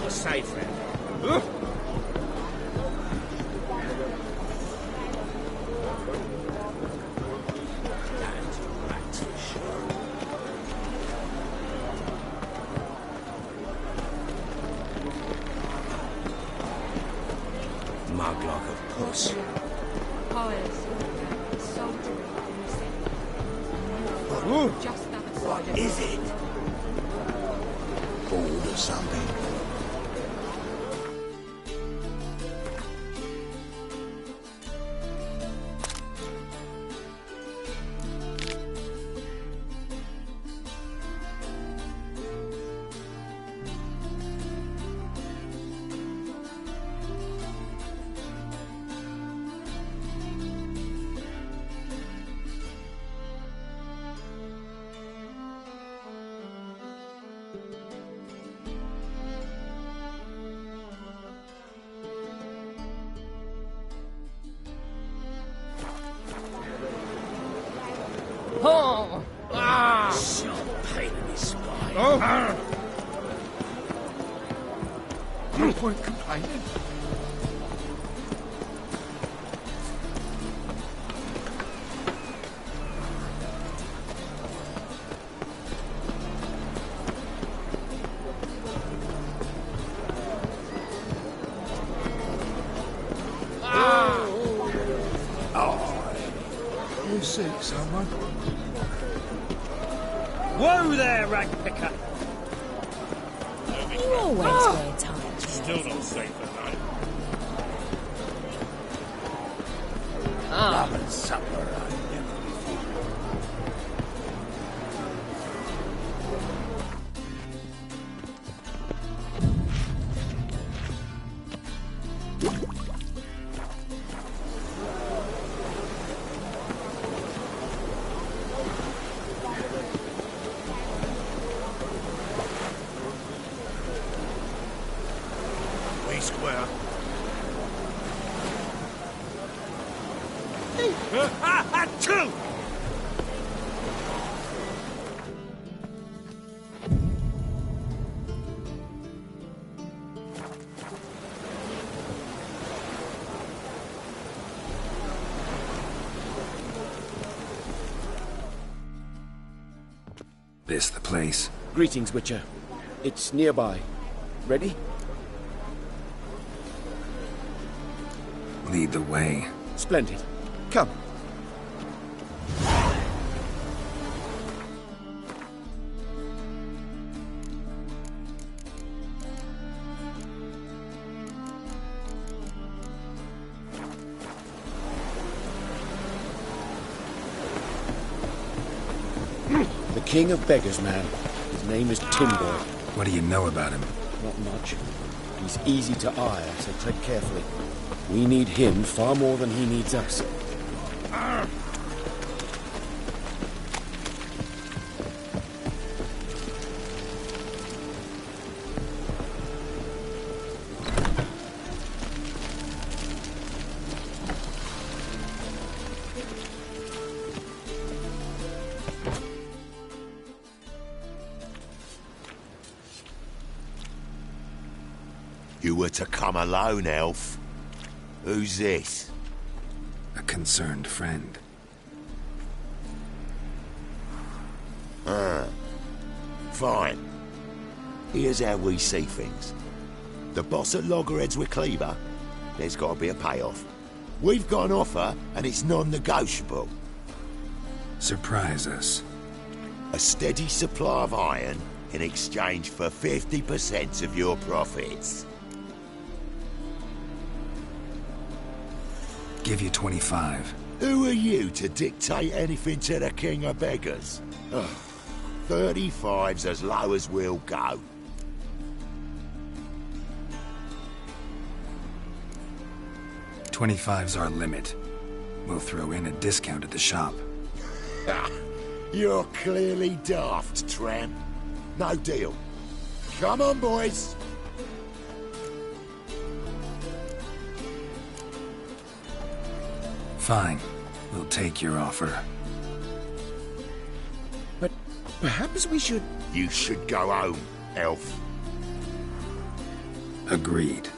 Say, friend. Mug like a puss. What is it? Gold or something? Oh! Ah! So pain in his spine. Oh! No point complaining. You seek someone? Whoa there, rag picker! You always wear tight. Still not safe at night. Love and supper, We square. Achoo! This the place? Greetings, Witcher. It's nearby. Ready? Lead the way. Splendid. Come. The King of Beggars, man. His name is Timboy. What do you know about him? Not much. He's easy to ire, so tread carefully. We need him far more than he needs us. You were to come alone, elf. Who's this? A concerned friend. Ah. Fine. Here's how we see things. The boss at Loggerheads with Cleaver, there's got to be a payoff. We've got an offer, and it's non-negotiable. Surprise us. A steady supply of iron in exchange for 50% of your profits. Give you 25. Who are you to dictate anything to the king of beggars? Ugh, 35's as low as we'll go. $25's our limit. We'll throw in a discount at the shop. You're clearly daft, tramp. No deal. Come on, boys. Fine. We'll take your offer. But perhaps we should... You should go home, elf. Agreed.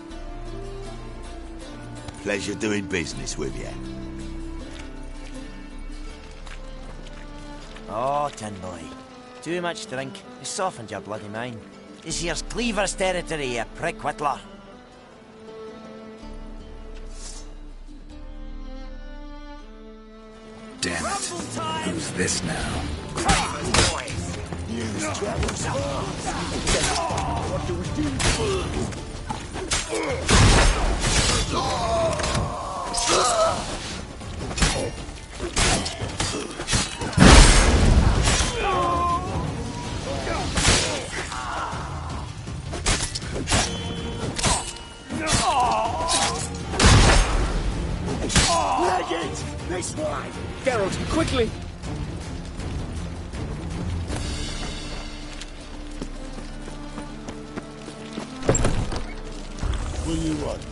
Pleasure doing business with you. Oh, Tin Boy. Too much drink. You softened your bloody mind. This here's Cleaver's territory, you prick whittler. Damn it. Who's this now? News travels fast. What do we do? Leg it! This way! Geralt, quickly! What do you want?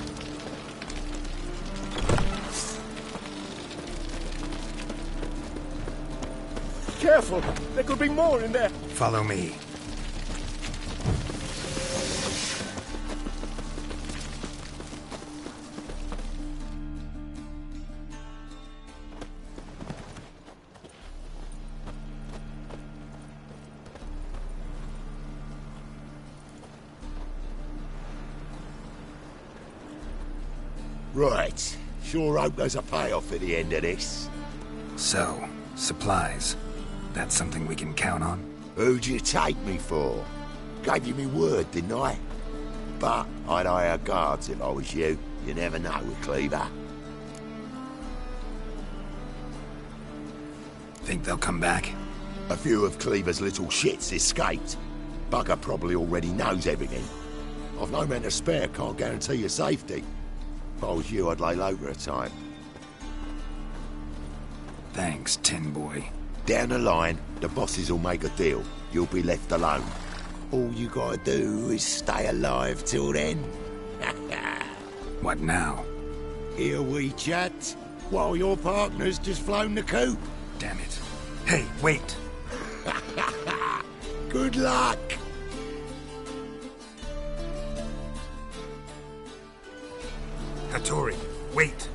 Careful! There could be more in there! Follow me. Right. Sure hope there's a payoff at the end of this. So, supplies. That's something we can count on? Who'd you take me for? Gave you me word, didn't I? But I'd hire guards if I was you. You never know with Cleaver. Think they'll come back? A few of Cleaver's little shits escaped. Bugger probably already knows everything. I've no men to spare, can't guarantee your safety. If I was you, I'd lay low for a time. Thanks, Tin Boy. Down the line, the bosses will make a deal. You'll be left alone. All you gotta do is stay alive till then. What now? Here we chat, while your partner's just flown the coop. Damn it. Hey, wait! Good luck! Hattori, wait!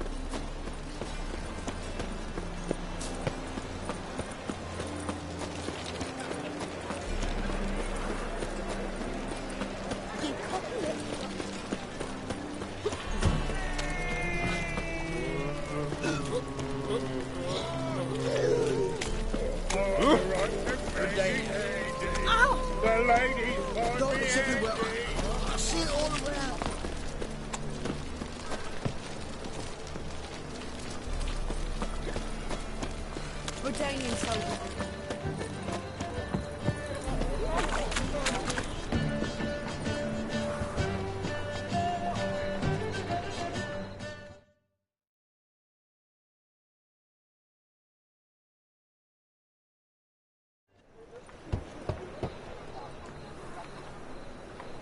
The ladies Dogs everywhere. I see it all around. Redanian soldier.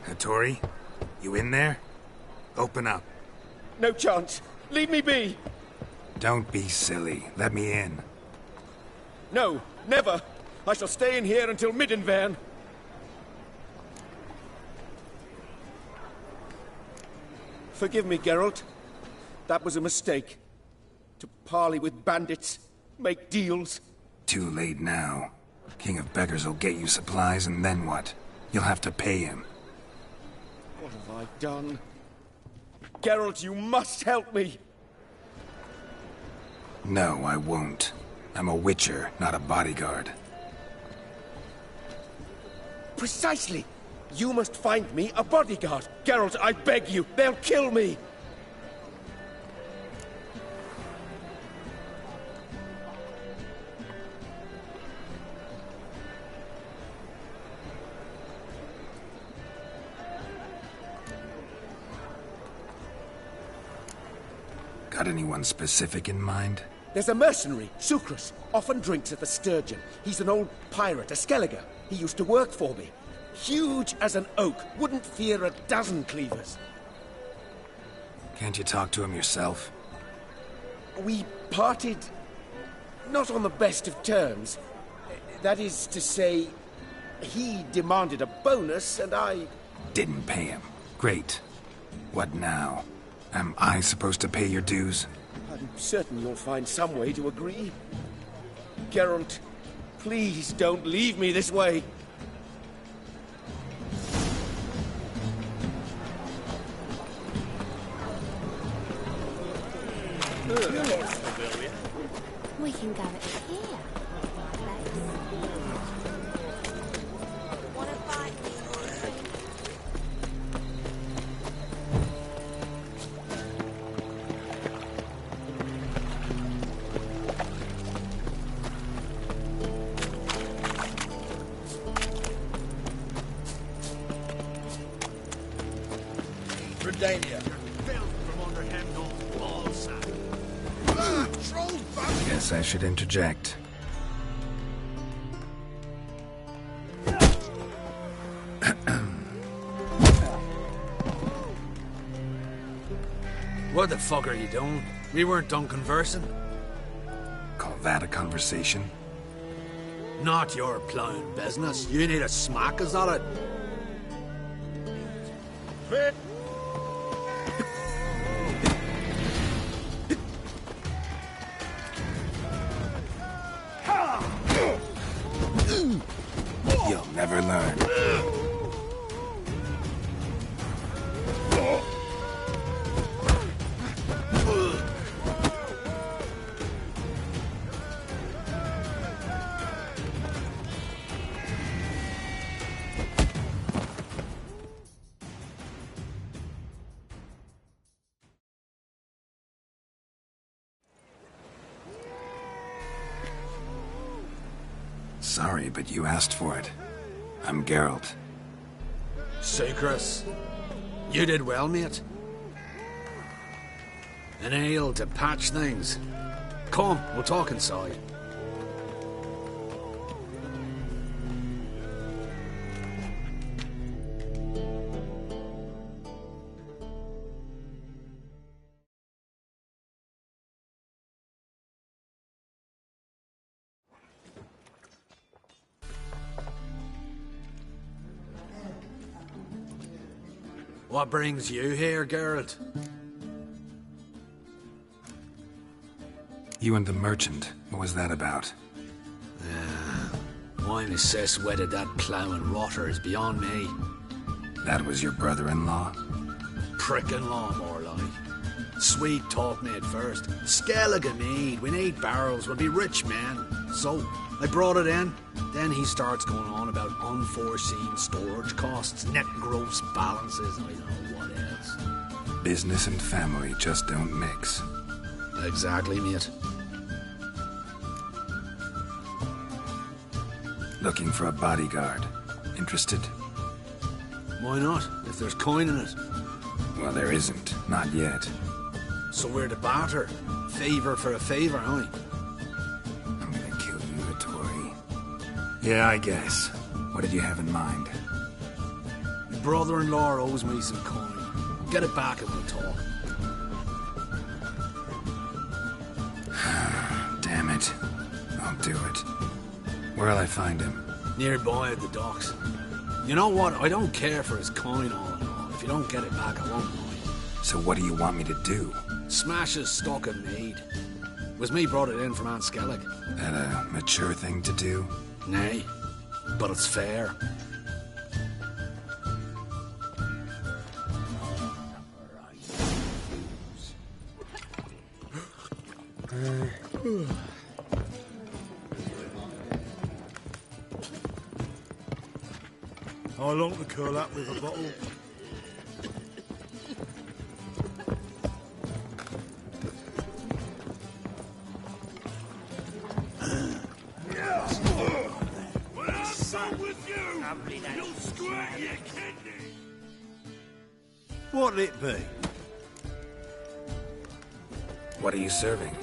Hattori, you in there? Open up. No chance. Leave me be. Don't be silly. Let me in. No, never. I shall stay in here until Middenvern. Forgive me, Geralt. That was a mistake. To parley with bandits, make deals. Too late now. King of Beggars will get you supplies, and then what? You'll have to pay him. What have I done? Geralt, you must help me. No, I won't. I'm a witcher, not a bodyguard. Precisely. You must find me a bodyguard. Geralt, I beg you, they'll kill me. Got anyone specific in mind? There's a mercenary, Sucrus, often drinks at the Sturgeon. He's an old pirate, a Skelliger. He used to work for me. Huge as an oak, wouldn't fear a dozen cleavers. Can't you talk to him yourself? We parted not on the best of terms. That is to say, he demanded a bonus and I... Didn't pay him. Great. What now? Am I supposed to pay your dues? I'm certain you'll find some way to agree. Geralt, please don't leave me this way. We can go it here. Guess I should interject. What the fuck are you doing? We weren't done conversing. Call that a conversation? Not your plowing business. You need a smack, is that it? You'll never learn. Sorry, but you asked for it. I'm Geralt. Sucrus, you did well, mate. An ale to patch things. Come, we'll talk inside. What brings you here, Geralt? You and the merchant. What was that about? Why my sis wedded that ploughing rotter is beyond me. That was your brother-in-law? Prick-in-law, more like. Sweet talk me at first. Skellige mead, we need barrels, we'll be rich men. So, I brought it in. Then he starts going on about unforeseen storage costs, net gross balances, and I don't know what else. Business and family just don't mix. Exactly, mate. Looking for a bodyguard. Interested? Why not, if there's coin in it? Well, there isn't. Not yet. So we're to barter. Favor for a favor, aye? I'm gonna kill you, Vittori. Yeah, I guess. What did you have in mind? My brother-in-law owes me some coin. Get it back and we'll talk. Damn it. I'll do it. Where'll I find him? Nearby at the docks. You know what? I don't care for his coin all in all. If you don't get it back, I won't mind. So what do you want me to do? Smash his stock of mead. Was me brought it in from Aunt Skellig. That a mature thing to do? Nay, but it's fair. I long to curl up with a bottle. What'll it be? What are you serving?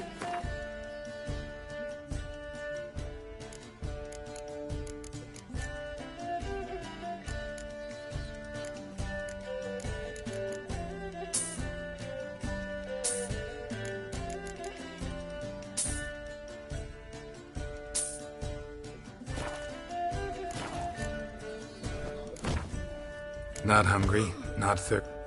Not hungry, not thirsty.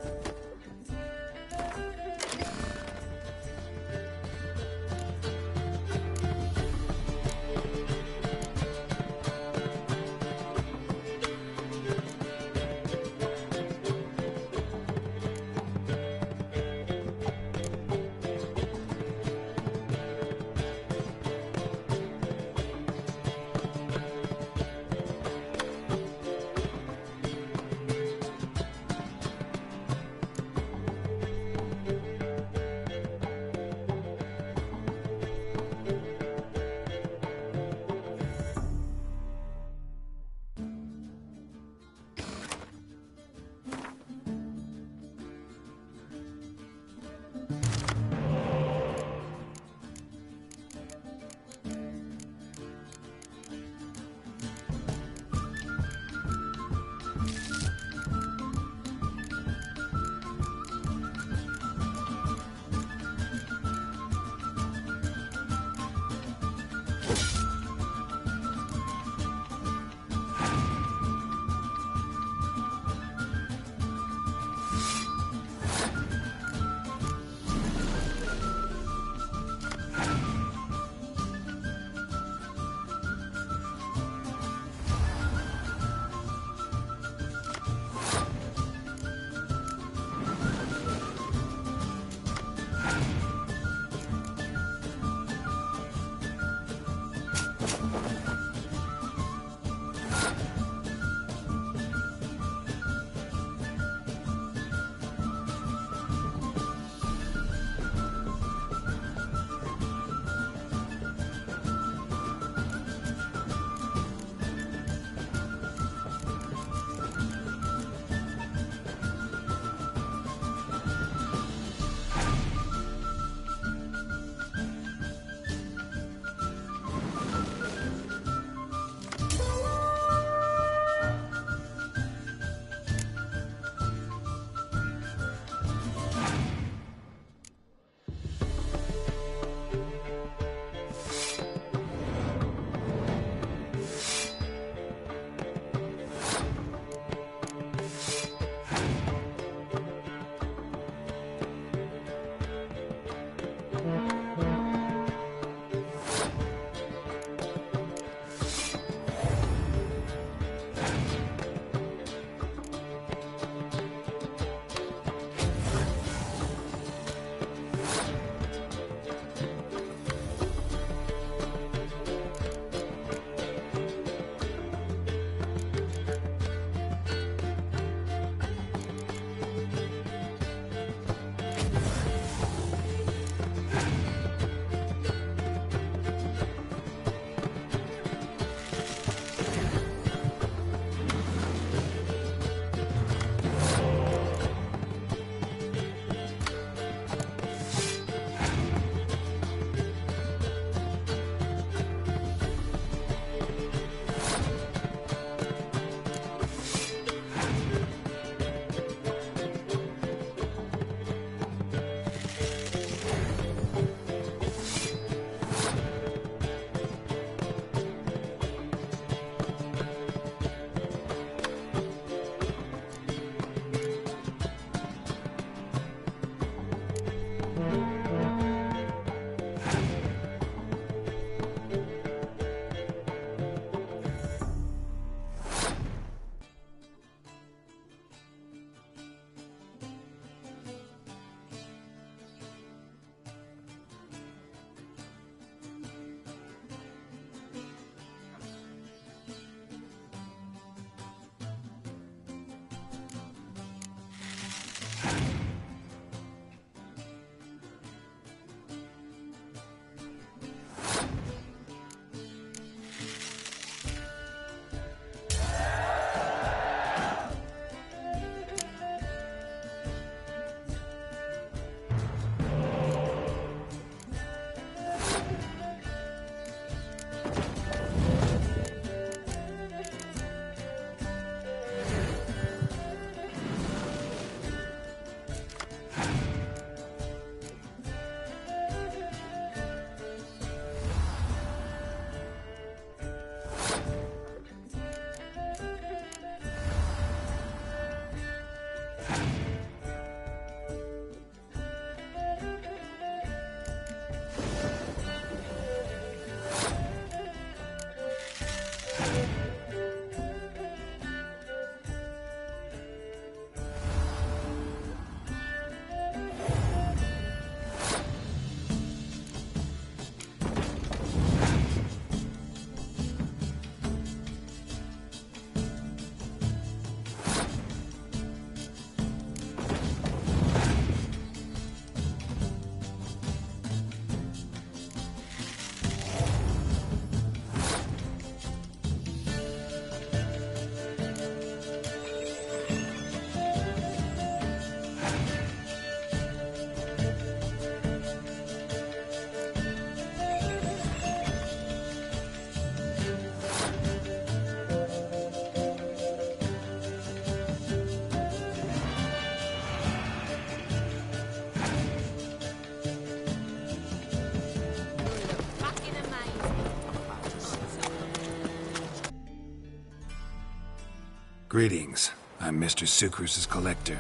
Greetings. I'm Mr. Sucrus's collector.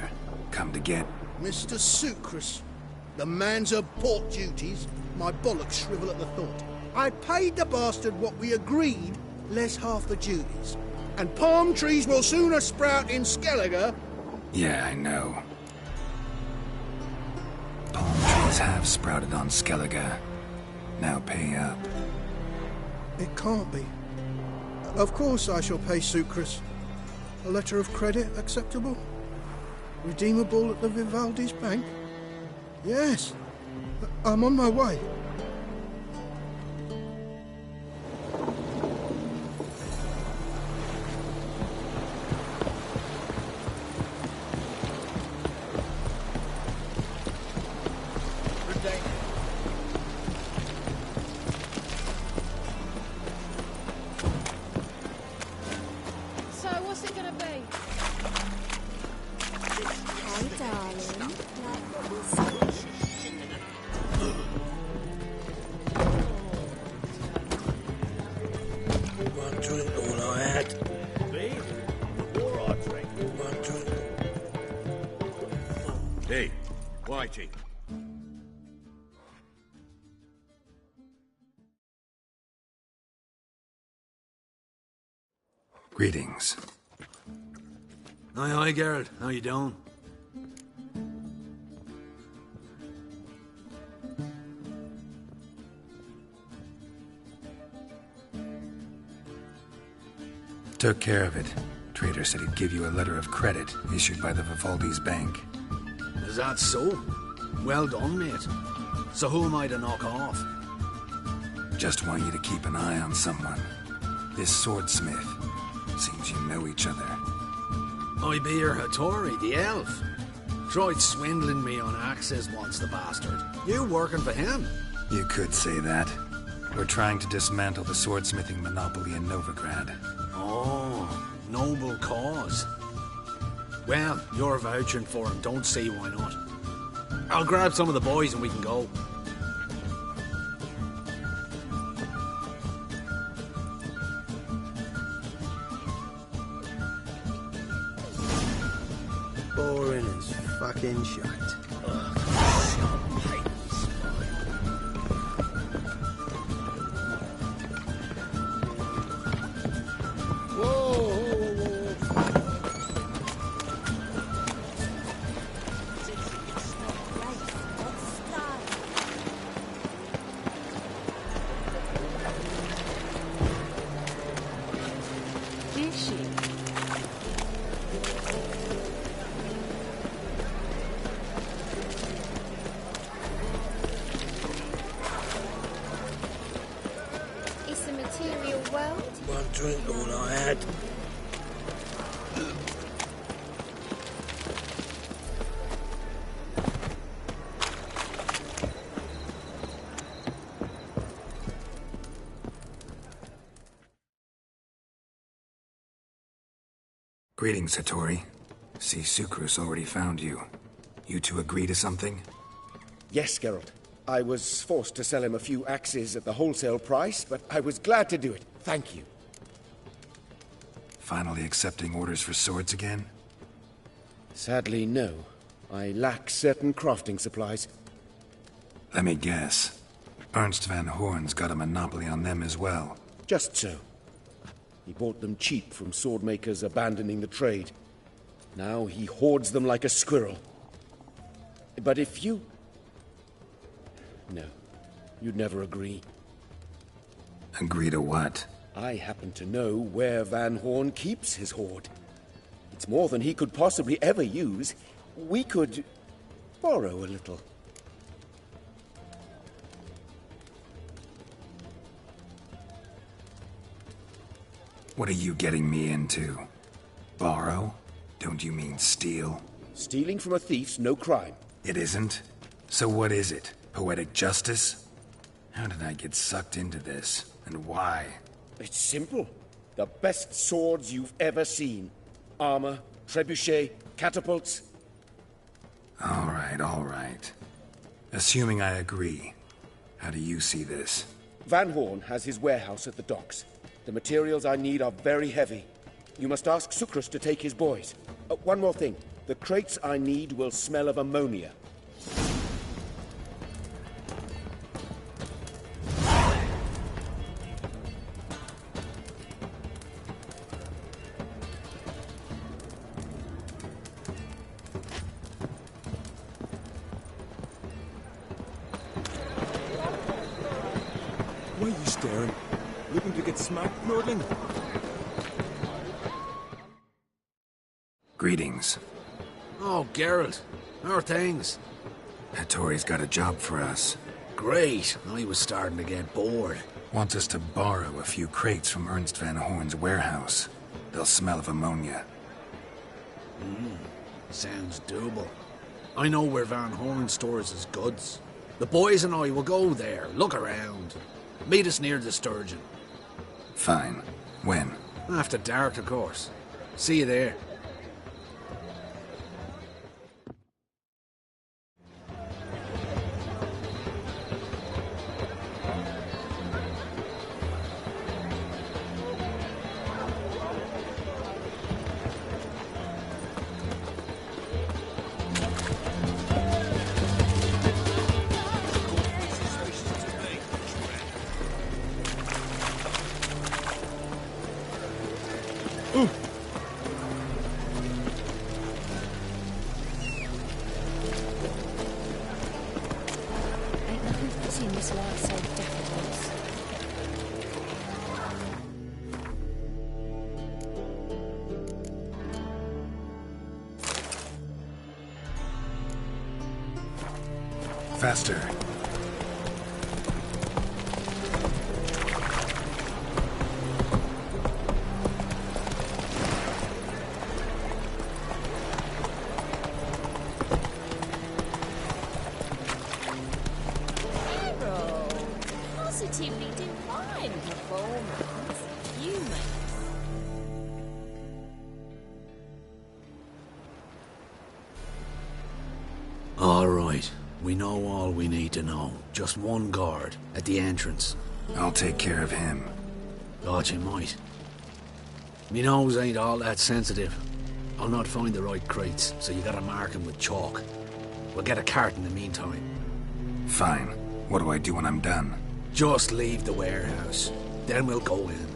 Come to get... Mr. Sucrus. The man's of port duties. My bollocks shrivel at the thought. I paid the bastard what we agreed, less half the duties. And palm trees will sooner sprout in Skellige. Yeah, I know. Palm trees have sprouted on Skellige. Now pay up. It can't be. Of course I shall pay Sucrus. A letter of credit acceptable? Redeemable at the Vivaldi's bank? Yes. I'm on my way. So, what's it gonna be? Hi, darling. Like what we said. One drink, all I had. Me? Or I drink. One drink. Hey, Whitey. Greetings. Aye, Geralt. How you doing? Took care of it. Trader said he'd give you a letter of credit issued by the Vivaldi's bank. Is that so? Well done, mate. So who am I to knock off? Just want you to keep an eye on someone. This swordsmith. Seems you know each other. I be your Hattori, the elf. Tried swindling me on axes once, the bastard. You working for him? You could say that. We're trying to dismantle the swordsmithing monopoly in Novigrad. Oh, noble cause. Well, you're vouching for him, don't see why not. I'll grab some of the boys and we can go. Boring as fucking shite. It's a material world. One drink, all I had. Greetings, Hattori. See, Sucrus already found you. You two agree to something? Yes, Geralt. I was forced to sell him a few axes at the wholesale price, but I was glad to do it. Thank you. Finally accepting orders for swords again? Sadly, no. I lack certain crafting supplies. Let me guess. Ernst van Horn's got a monopoly on them as well. Just so. He bought them cheap from swordmakers abandoning the trade. Now he hoards them like a squirrel. But if you... No, you'd never agree. Agree to what? I happen to know where Van Horn keeps his hoard. It's more than he could possibly ever use. We could borrow a little. What are you getting me into? Borrow? Don't you mean steal? Stealing from a thief's no crime. It isn't? So what is it? Poetic justice? How did I get sucked into this? And why? It's simple. The best swords you've ever seen. Armor, trebuchet, catapults. All right. Assuming I agree, how do you see this? Van Horn has his warehouse at the docks. The materials I need are very heavy. You must ask Sucrus to take his boys. One more thing. The crates I need will smell of ammonia. Why are you staring? Looking to get smacked, Lordling? Greetings. Oh, Geralt. How are things? Hattori's got a job for us. Great. I was starting to get bored. Wants us to borrow a few crates from Ernst Van Horn's warehouse. They'll smell of ammonia. Sounds doable. I know where Van Horn stores his goods. The boys and I will go there, look around. Meet us near the Sturgeon. Fine. When? After dark, of course. See you there. Ain't nothing seen this light so daffodils. Faster. Positively divine performance. You make. All right. We know all we need to know. Just one guard at the entrance. I'll take care of him. Thought you might. Me nose ain't all that sensitive. I'll not find the right crates, so you gotta mark 'em with chalk. We'll get a cart in the meantime. Fine. What do I do when I'm done? Just leave the warehouse. Then we'll go in.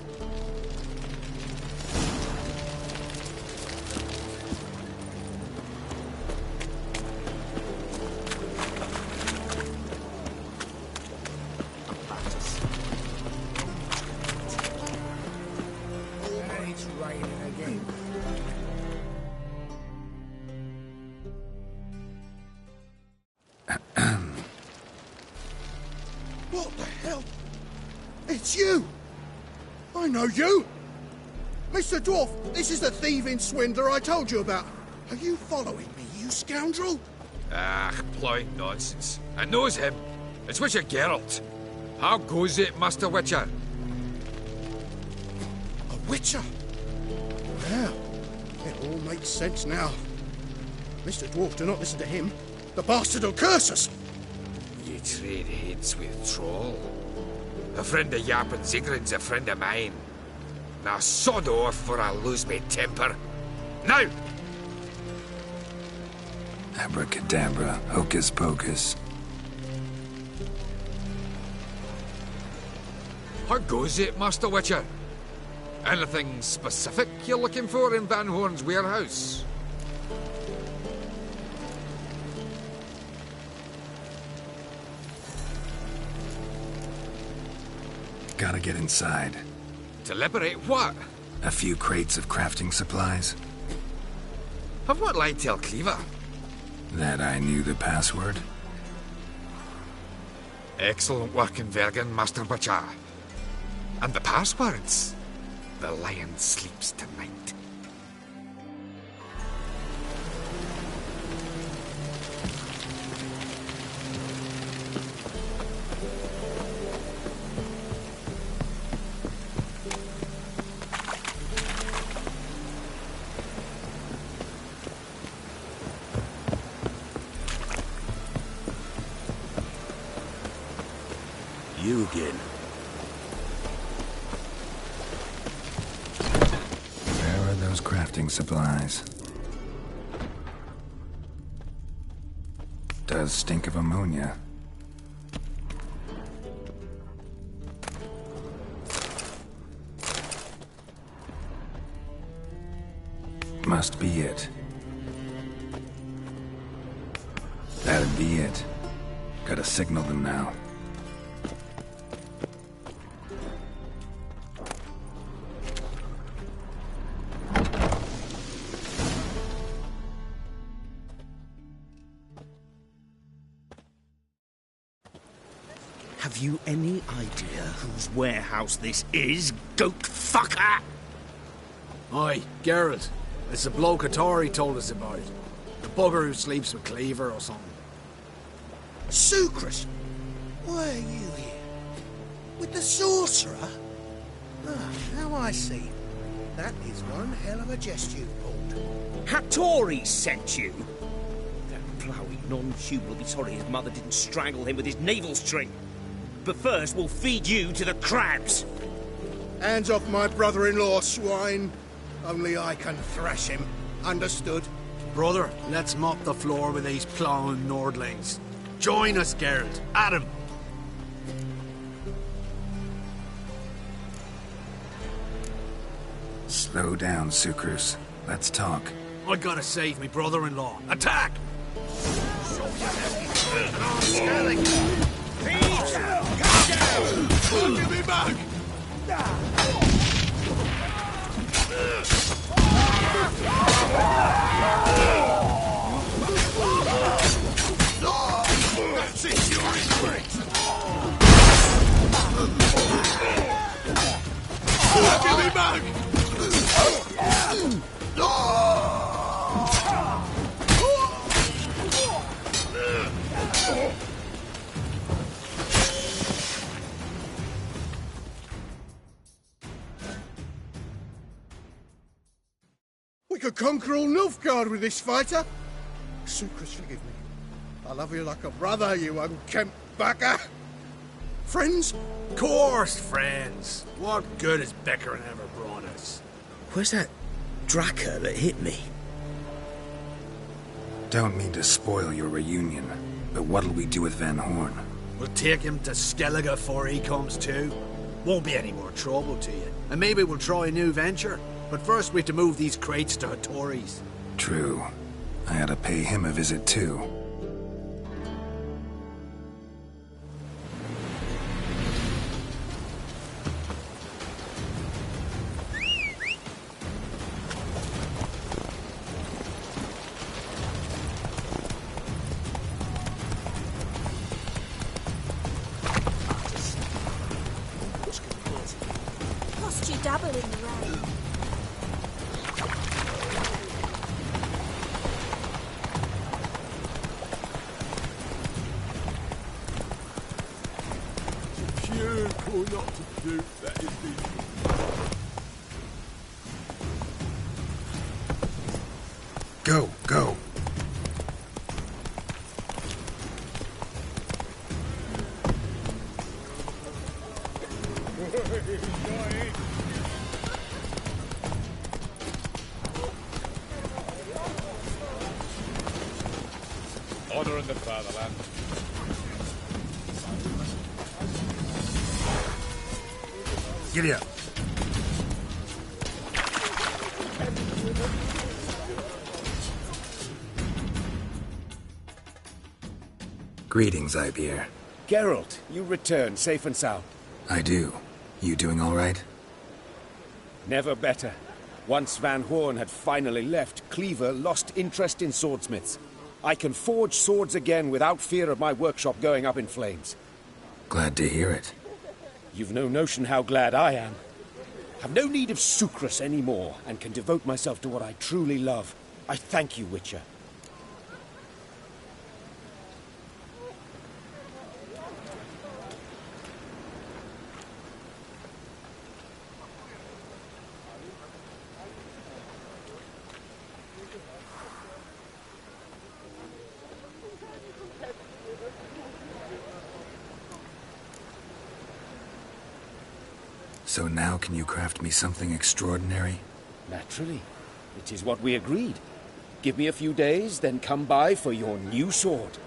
It's raining again. What the hell? It's you! I know you! Mr. Dwarf, this is the thieving swindler I told you about. Are you following me, you scoundrel? Ah, ploy nonsense. I knows him. It's Witcher Geralt. How goes it, Master Witcher? A witcher? Well, it all makes sense now. Mr. Dwarf, do not listen to him. The bastard will curse us. You trade heads with Troll. A friend of Yap and Zigrin's a friend of mine. Now sod off for I lose my temper. Now! Abracadabra, hocus pocus. How goes it, Master Witcher? Anything specific you're looking for in Van Horn's warehouse? Gotta get inside. To liberate what? A few crates of crafting supplies. Of what lie tell Cleaver? That I knew the password. Excellent work in Vergen, Master Witcher. And the passwords? The lion sleeps tonight. You again. Rarer crafting supplies. Does stink of ammonia. Must be it. That'd be it. Gotta signal them now. Have you any idea whose warehouse this is, goat fucker? Aye, Geralt. It's the bloke Atari told us about. The bugger who sleeps with Cleaver or something. Sucrus! Why are you here? With the sorcerer? Ah, now I see. That is one hell of a jest you've pulled. Hattori sent you? That ploughing non-Jew will be sorry his mother didn't strangle him with his navel string. But first, we'll feed you to the crabs. Hands off my brother-in-law, swine. Only I can thrash him. Understood? Brother, let's mop the floor with these plowing Nordlings. Join us, Geralt. Adam. Slow down, Sucrus. Let's talk. I gotta save me brother-in-law. Attack! Give me back! That's it, you're incorrect! Give me back! We could conquer all Nilfgaard with this fighter. Sucrus, forgive me. I love you like a brother, you unkempt bugger. Friends? Course, friends. What good has Becker ever brought us? Where's that Draka that hit me? Don't mean to spoil your reunion, but what'll we do with Van Horn? We'll take him to Skellige before he comes to. Won't be any more trouble to you. And maybe we'll try a new venture. But first we have to move these crates to Hattori's. True. I ought to pay him a visit too. Lost you dabble in the rain. Pure cool not to do, that is the... Go, go. Honor in the fatherland. Giddy up. Greetings, Ibeer. Geralt, you return safe and sound. I do. You doing all right? Never better. Once Van Horn had finally left, Cleaver lost interest in swordsmiths. I can forge swords again without fear of my workshop going up in flames. Glad to hear it. You've no notion how glad I am. Have no need of Sucrus anymore, and can devote myself to what I truly love. I thank you, Witcher. So now can you craft me something extraordinary? Naturally. It is what we agreed. Give me a few days, then come by for your new sword.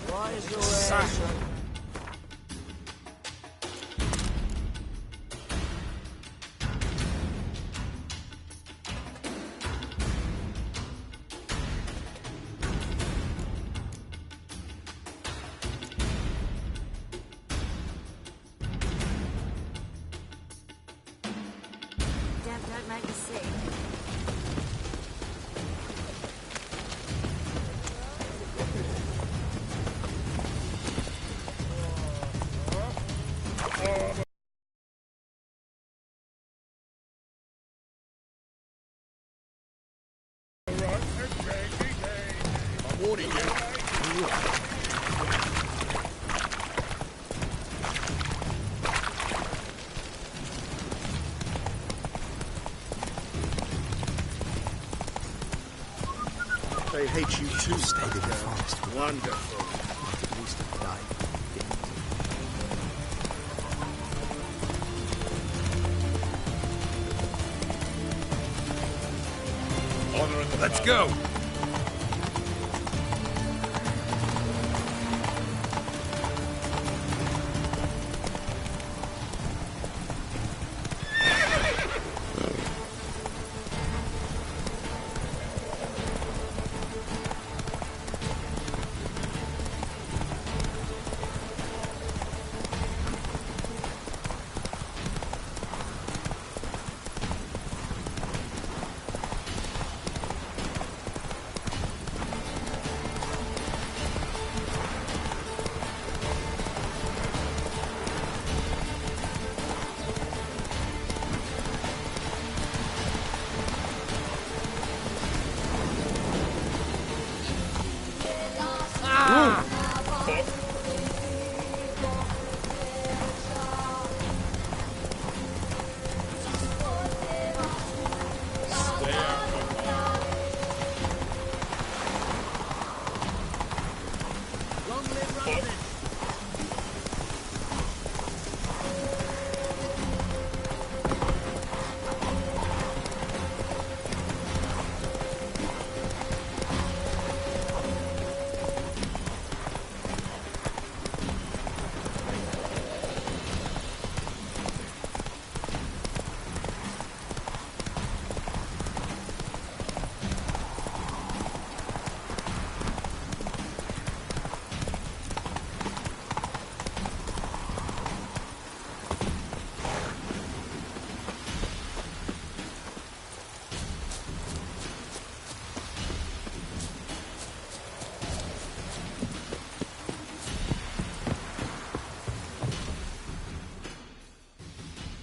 What is your Don't make me sick. I'm warning you. They hate you too. Stayed in the forest. Wonderful. At least I died. Let's go!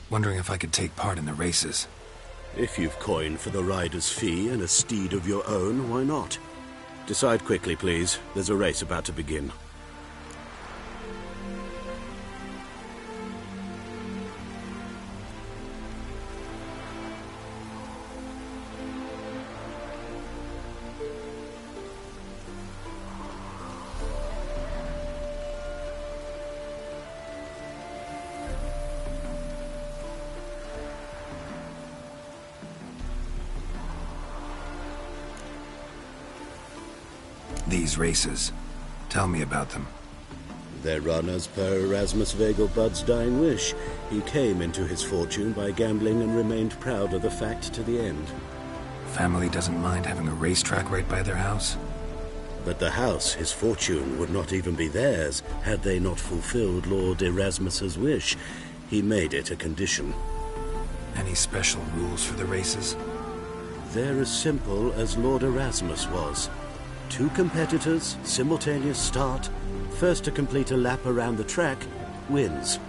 Wondering if I could take part in the races. If you've coin for the rider's fee and a steed of your own, why not? Decide quickly, please. There's a race about to begin. These races. Tell me about them. They're run as per Erasmus Vegelbud's dying wish. He came into his fortune by gambling and remained proud of the fact to the end. Family doesn't mind having a racetrack right by their house? But the house, his fortune, would not even be theirs had they not fulfilled Lord Erasmus's wish. He made it a condition. Any special rules for the races? They're as simple as Lord Erasmus was. 2 competitors, simultaneous start. First to complete a lap around the track wins.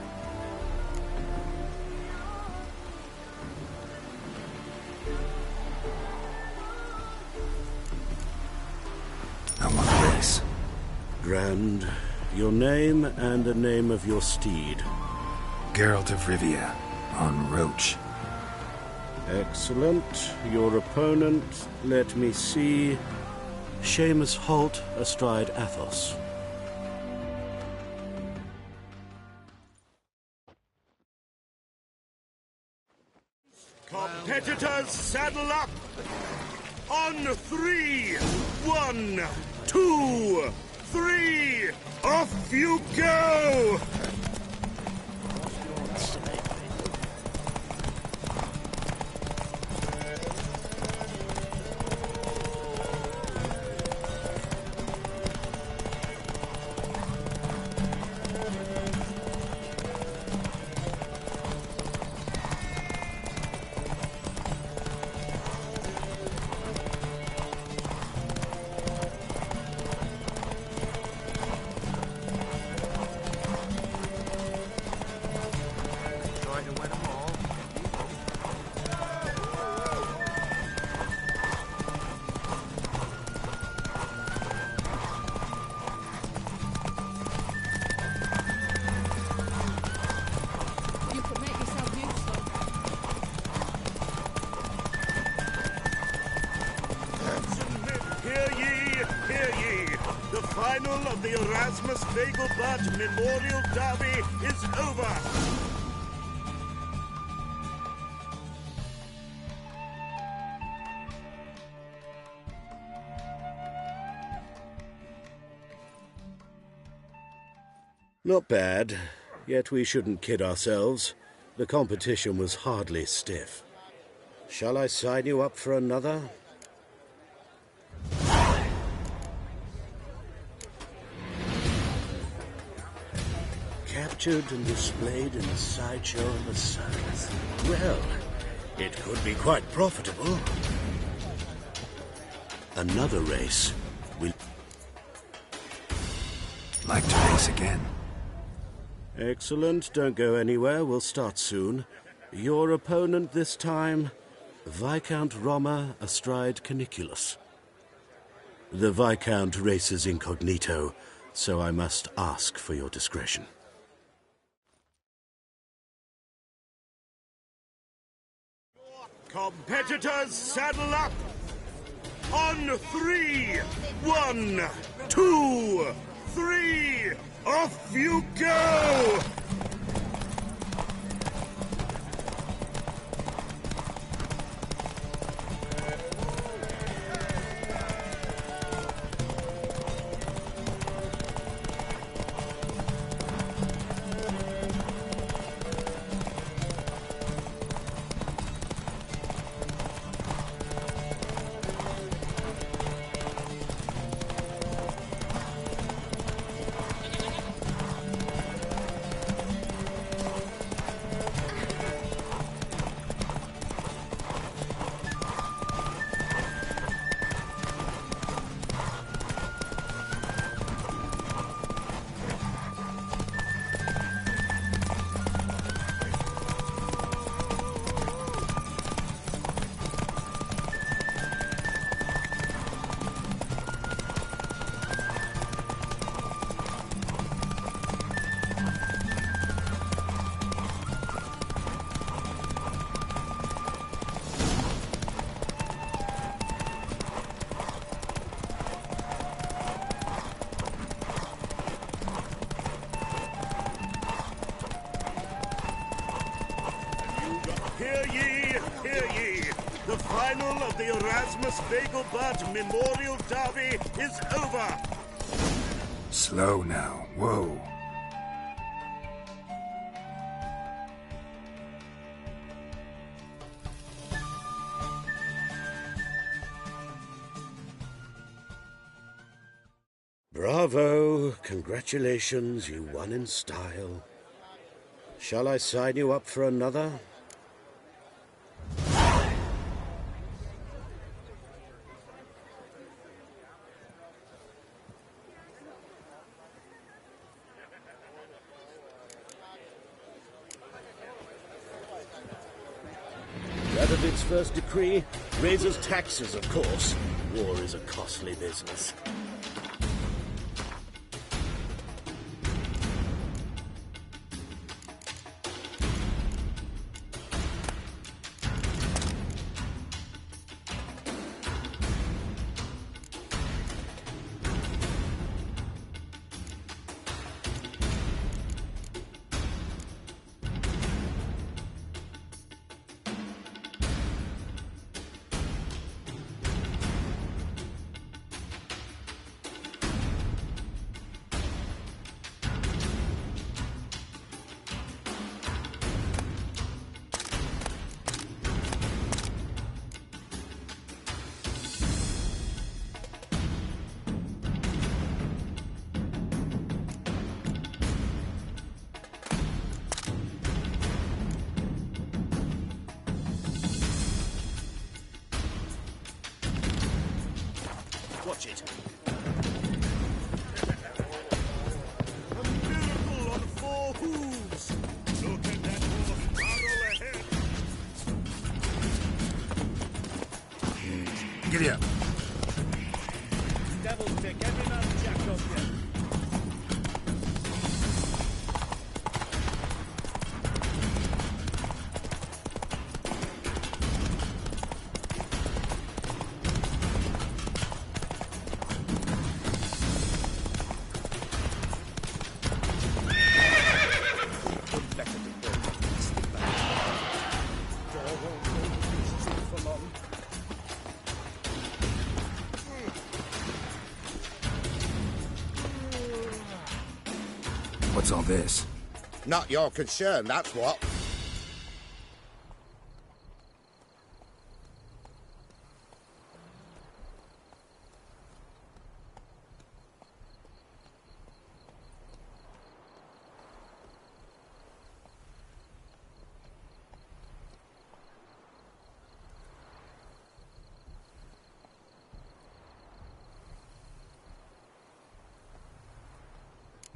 I want a race. Grand. Your name and the name of your steed. Geralt of Rivia, on Roach. Excellent. Your opponent, let me see... Seamus halt astride Athos. Competitors, saddle up! On 3! 1, 2, 3! Off you go! The Erasmus Nagelbart Memorial Derby is over! Not bad, yet we shouldn't kid ourselves. The competition was hardly stiff. Shall I sign you up for another? Captured and displayed in the sideshow of the circus. Well, it could be quite profitable. Another race. Like to race again? Excellent. Don't go anywhere. We'll start soon. Your opponent this time, Viscount Roma astride Caniculus. The Viscount races incognito, so I must ask for your discretion. Competitors, saddle up! On 3! 1, 2, 3! Off you go! Hear ye, hear ye! The final of the Erasmus Nagelbart Memorial Derby is over! Slow now. Whoa. Bravo! Congratulations, you won in style. Shall I sign you up for another? Radovic's first decree raises taxes, of course. War is a costly business. it. A miracle on 4 hooves! Look at that horse barrel ahead! Giddy up. Devils take every man jack off you. What's all this? Not your concern, that's what.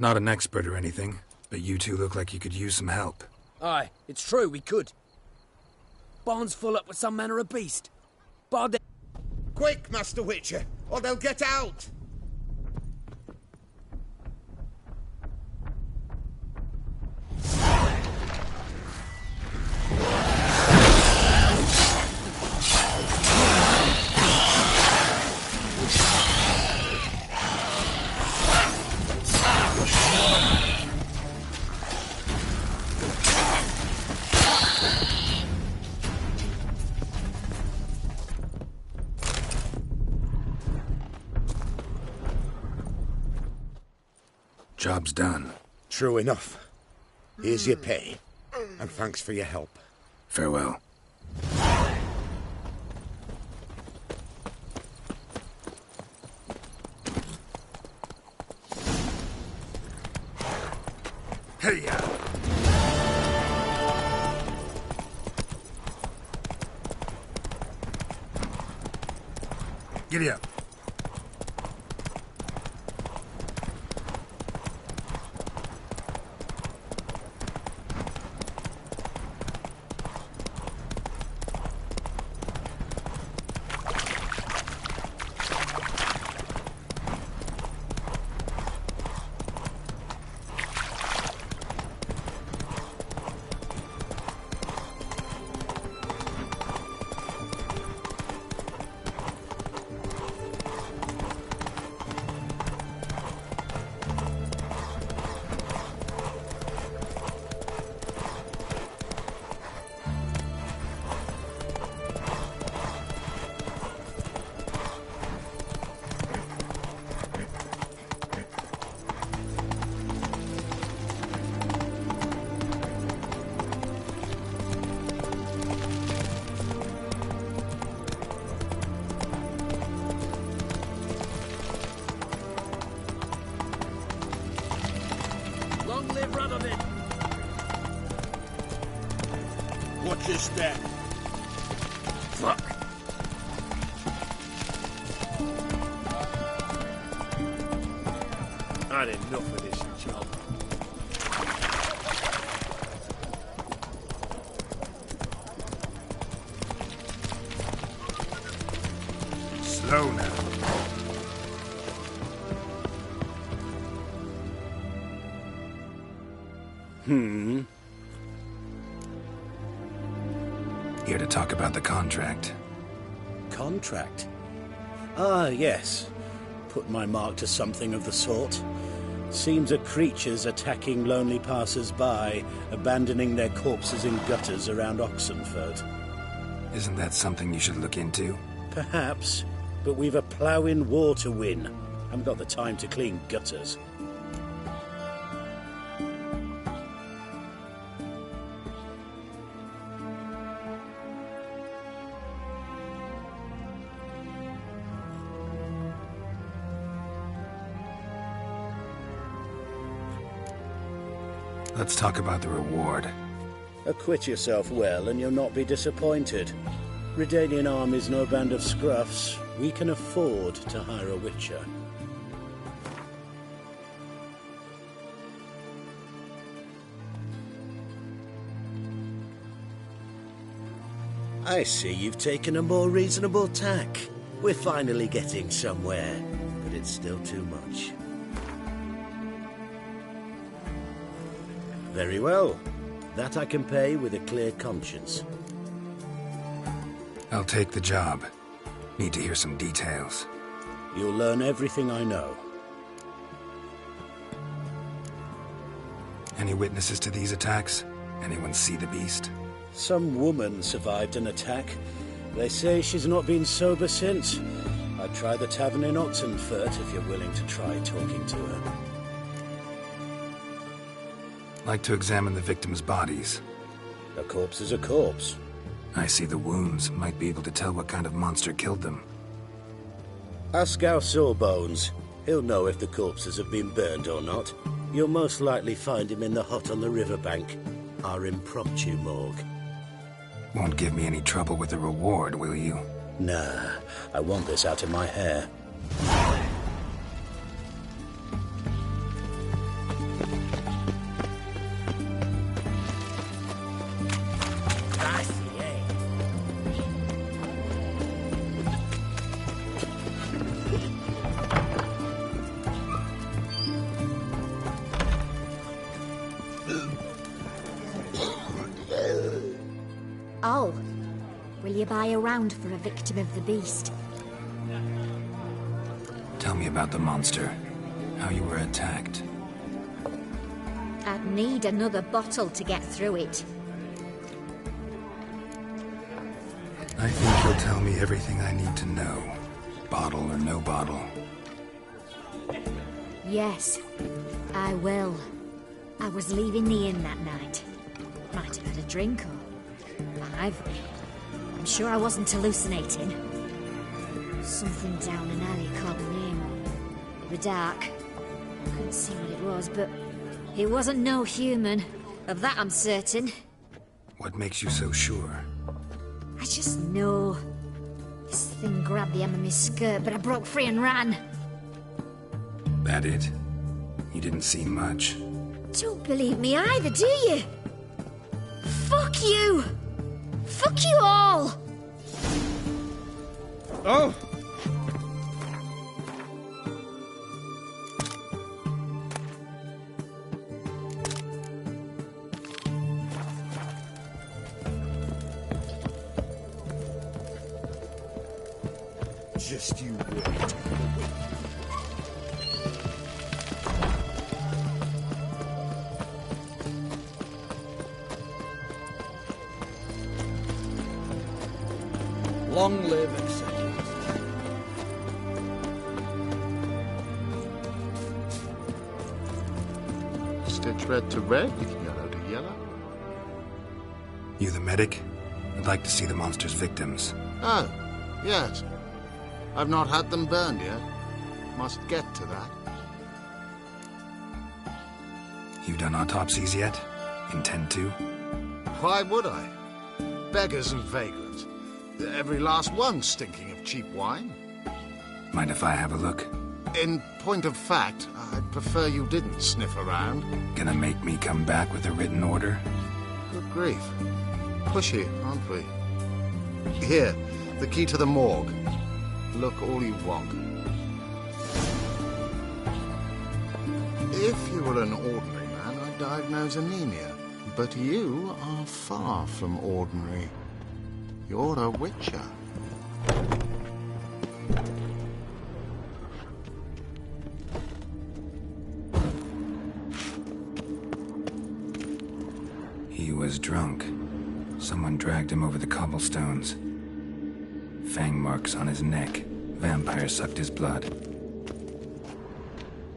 Not an expert or anything, but you two look like you could use some help. Aye, it's true, we could. Barn's full up with some manner of beast. Bar Quick, Master Witcher, or they'll get out! Job's done. True enough. Here's your pay, and thanks for your help. Farewell. Hey-ya! Giddy up. Watch your step. Fuck. I had enough of this job. Slow now. Here to talk about the contract. Contract? Ah, yes. Put my mark to something of the sort. Seems a creature's attacking lonely passers-by, abandoning their corpses in gutters around Oxenford. Isn't that something you should look into? Perhaps, but we've a ploughing war to win. Haven't got the time to clean gutters. Let's talk about the reward. Acquit yourself well and you'll not be disappointed. Redanian army's no band of scruffs. We can afford to hire a witcher. I see you've taken a more reasonable tack. We're finally getting somewhere, but it's still too much. Very well. That I can pay with a clear conscience. I'll take the job. Need to hear some details. You'll learn everything I know. Any witnesses to these attacks? Anyone see the beast? Some woman survived an attack. They say she's not been sober since. I'd try the tavern in Oxenfurt if you're willing to try talking to her. Like to examine the victims' bodies. A corpse is a corpse. I see the wounds. Might be able to tell what kind of monster killed them. Ask our Sawbones. He'll know if the corpses have been burned or not. You'll most likely find him in the hut on the riverbank. Our impromptu morgue. Won't give me any trouble with the reward, will you? Nah, I want this out of my hair. Oh, will you buy a round for a victim of the beast? Tell me about the monster. How you were attacked. I'd need another bottle to get through it. I think you'll tell me everything I need to know. Bottle or no bottle. Yes, I will. I was leaving the inn that night. Might have had a drink or 5. I'm sure I wasn't hallucinating. Something down an alley called my name. It was dark. I couldn't see what it was, but it wasn't no human. Of that I'm certain. What makes you so sure? I just know. This thing grabbed the hem of my skirt, but I broke free and ran. That it? You didn't see much. Don't believe me either, do you? Fuck you! Fuck you all! Oh! Just you wait. Long live acceptance. Stitch red to red, yellow to yellow. You the medic? I'd like to see the monster's victims. Oh, yes. I've not had them burned yet. Must get to that. You've done autopsies yet? Intend to? Why would I? Beggars and vagrants. Every last one stinking of cheap wine. Mind if I have a look? In point of fact, I'd prefer you didn't sniff around. Gonna make me come back with a written order? Good grief. Pushy, aren't we? Here, the key to the morgue. Look all you want. If you were an ordinary man, I'd diagnose anemia. But you are far from ordinary. You're a witcher. He was drunk. Someone dragged him over the cobblestones. Fang marks on his neck. Vampire sucked his blood.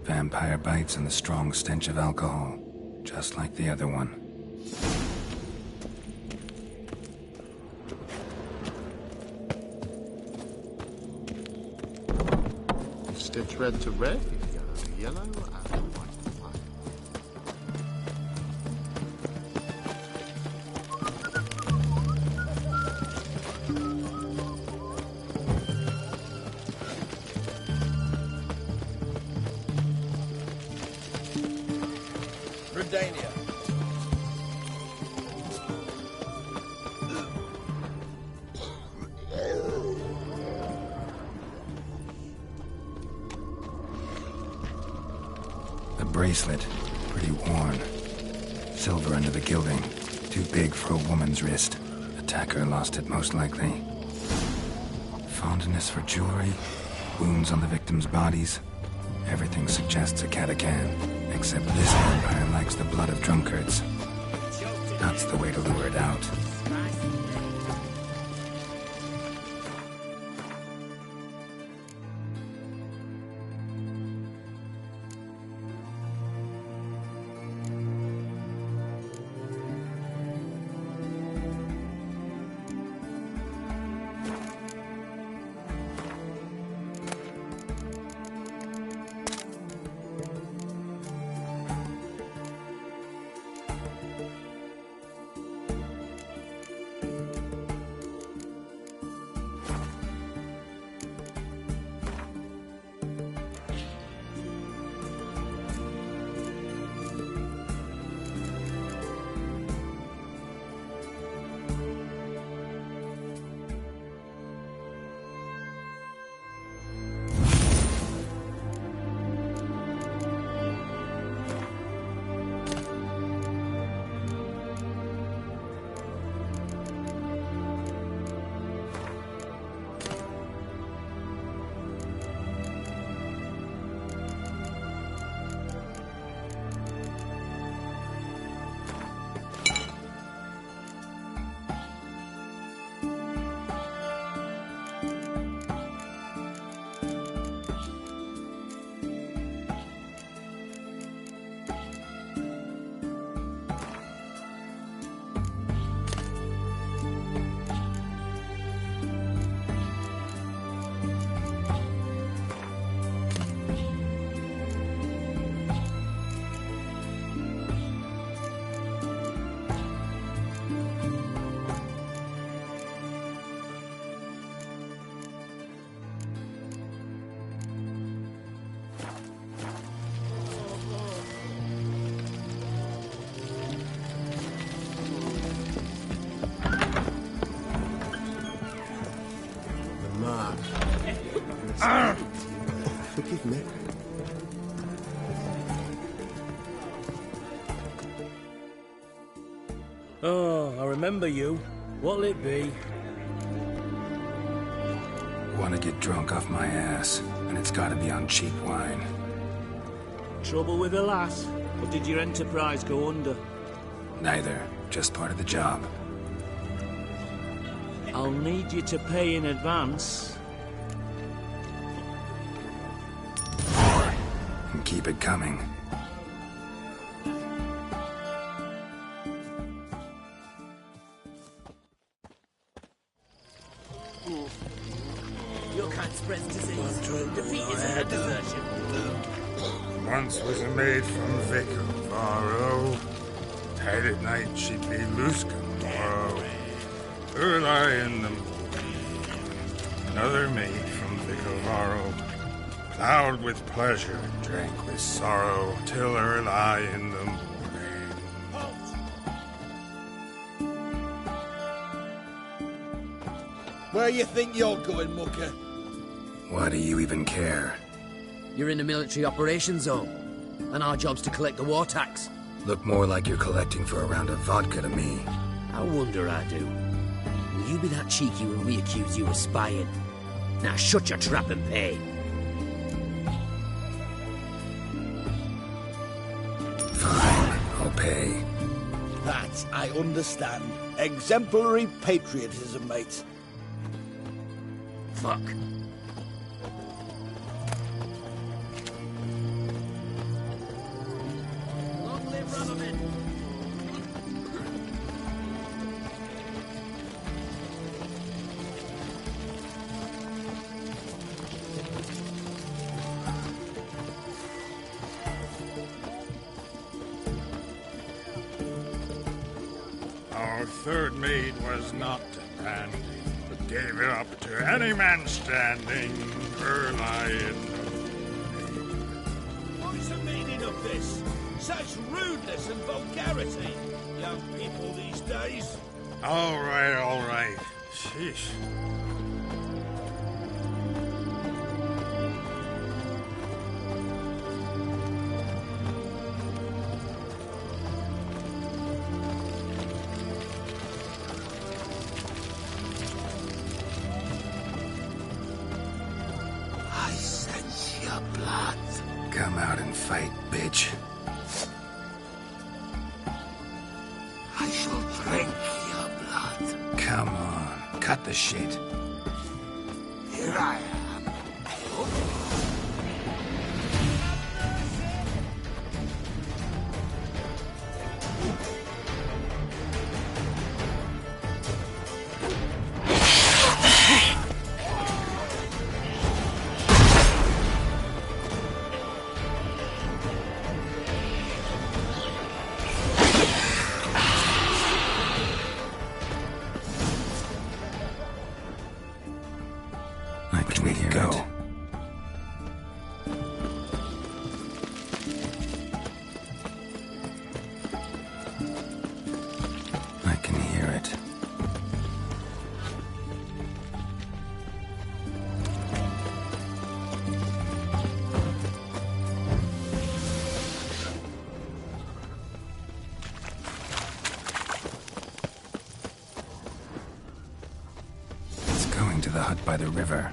Vampire bites and the strong stench of alcohol. Just like the other one. Stitch red to red, yellow to yellow, and white to white. Dania. The bracelet, pretty worn. Silver under the gilding, too big for a woman's wrist. Attacker lost it most likely. Fondness for jewelry, wounds on the victims' bodies. Everything suggests a Catacan, except this vampire likes the blood of drunkards. That's the way to lure it out. Forgive me. Oh, I remember you. What'll it be? Want to get drunk off my ass, and it's gotta be on cheap wine. Trouble with the lass? Or did your enterprise go under? Neither. Just part of the job. I'll need you to pay in advance. And keep it coming. Your kind spreads disease. Defeat isn't a desertion. Once was a maid from Vic of Varro. Tight at night she'd be loose tomorrow. Early in the morning. Another maid from Vic of Varro. Plowed with pleasure, drank with sorrow, till early in the morning. Where you think you're going, mucker? Why do you even care? You're in the military operations zone, and our job's to collect the war tax. Look more like you're collecting for a round of vodka to me. I wonder I do. Will you be that cheeky when we accuse you of spying? Now shut your trap and pay. Fine, I'll pay. That I understand. Exemplary patriotism, mate. Fuck. Long live Rubberman! Our third maid was not dandy, but gave it up to any man standing early in the What's the meaning of this? Such rudeness and vulgarity. Young people these days. All right, all right. Sheesh. I sense your blood. Come out and fight, bitch. I shall drink your blood. Come on, cut the shit. Here I am. I can hear go. it. I can hear it. It's going to the hut by the river.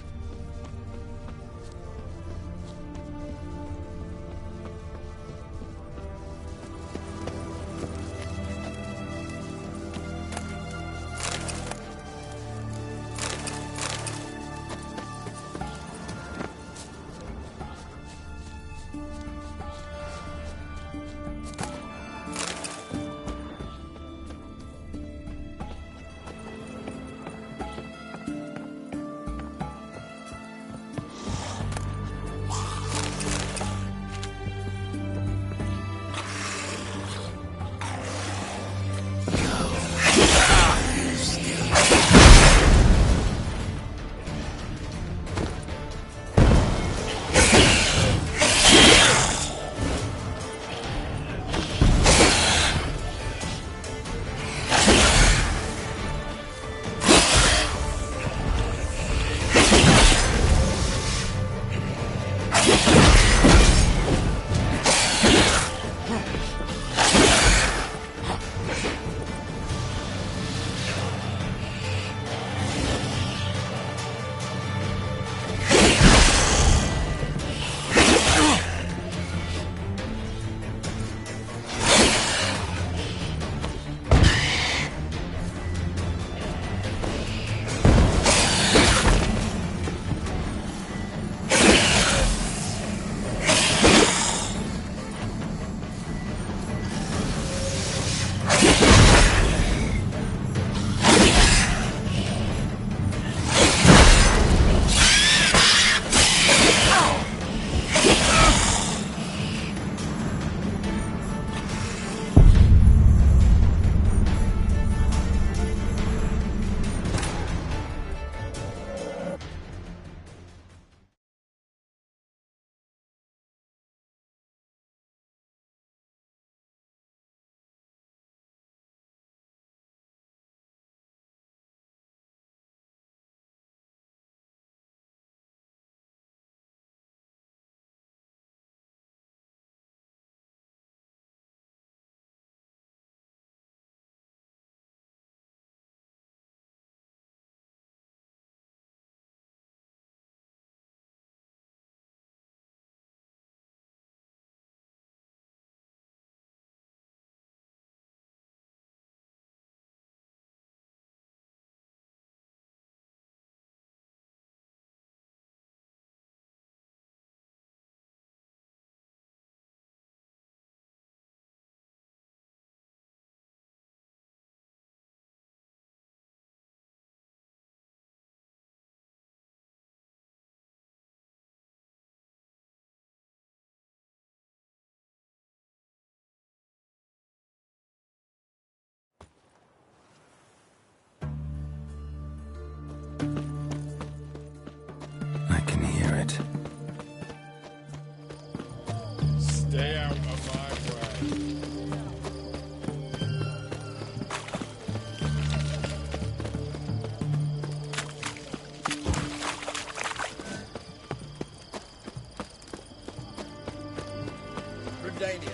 Dania.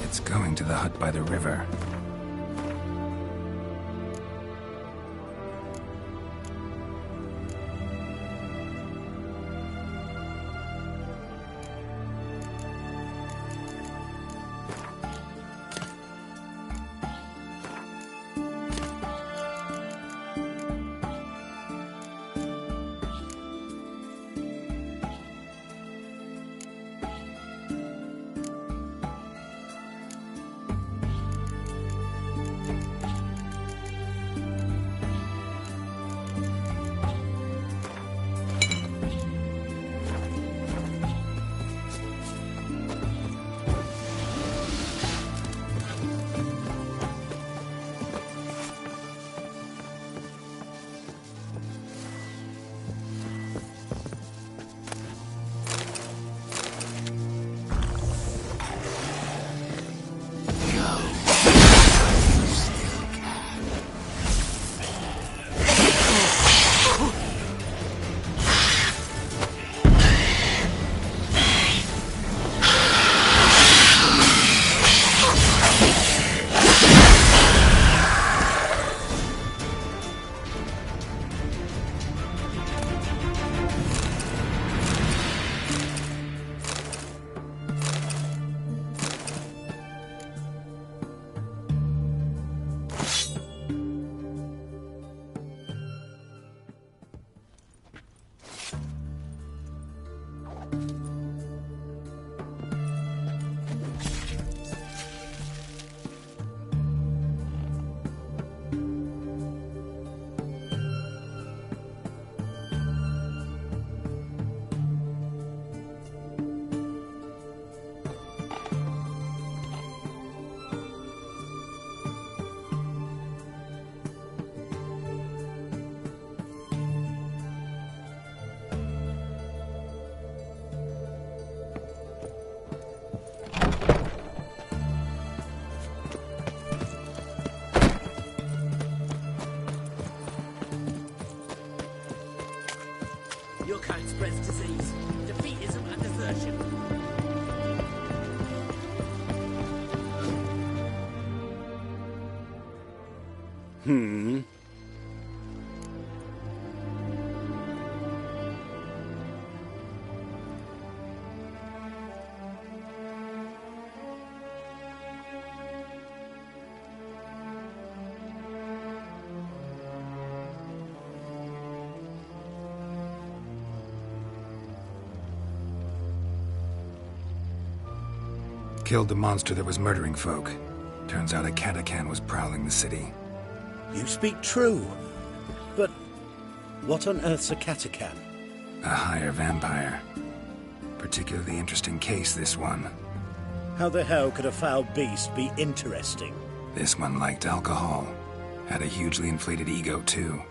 It's going to the hut by the river. Your kind spreads disease, defeatism and desertion. Killed the monster that was murdering folk. Turns out a Katakan was prowling the city. You speak true. But what on earth's a Katakan? A higher vampire. Particularly interesting case, this one. How the hell could a foul beast be interesting? This one liked alcohol. Had a hugely inflated ego, too.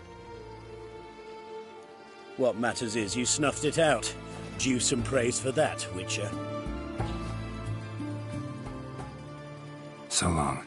What matters is you snuffed it out. Due some praise for that, Witcher. So long.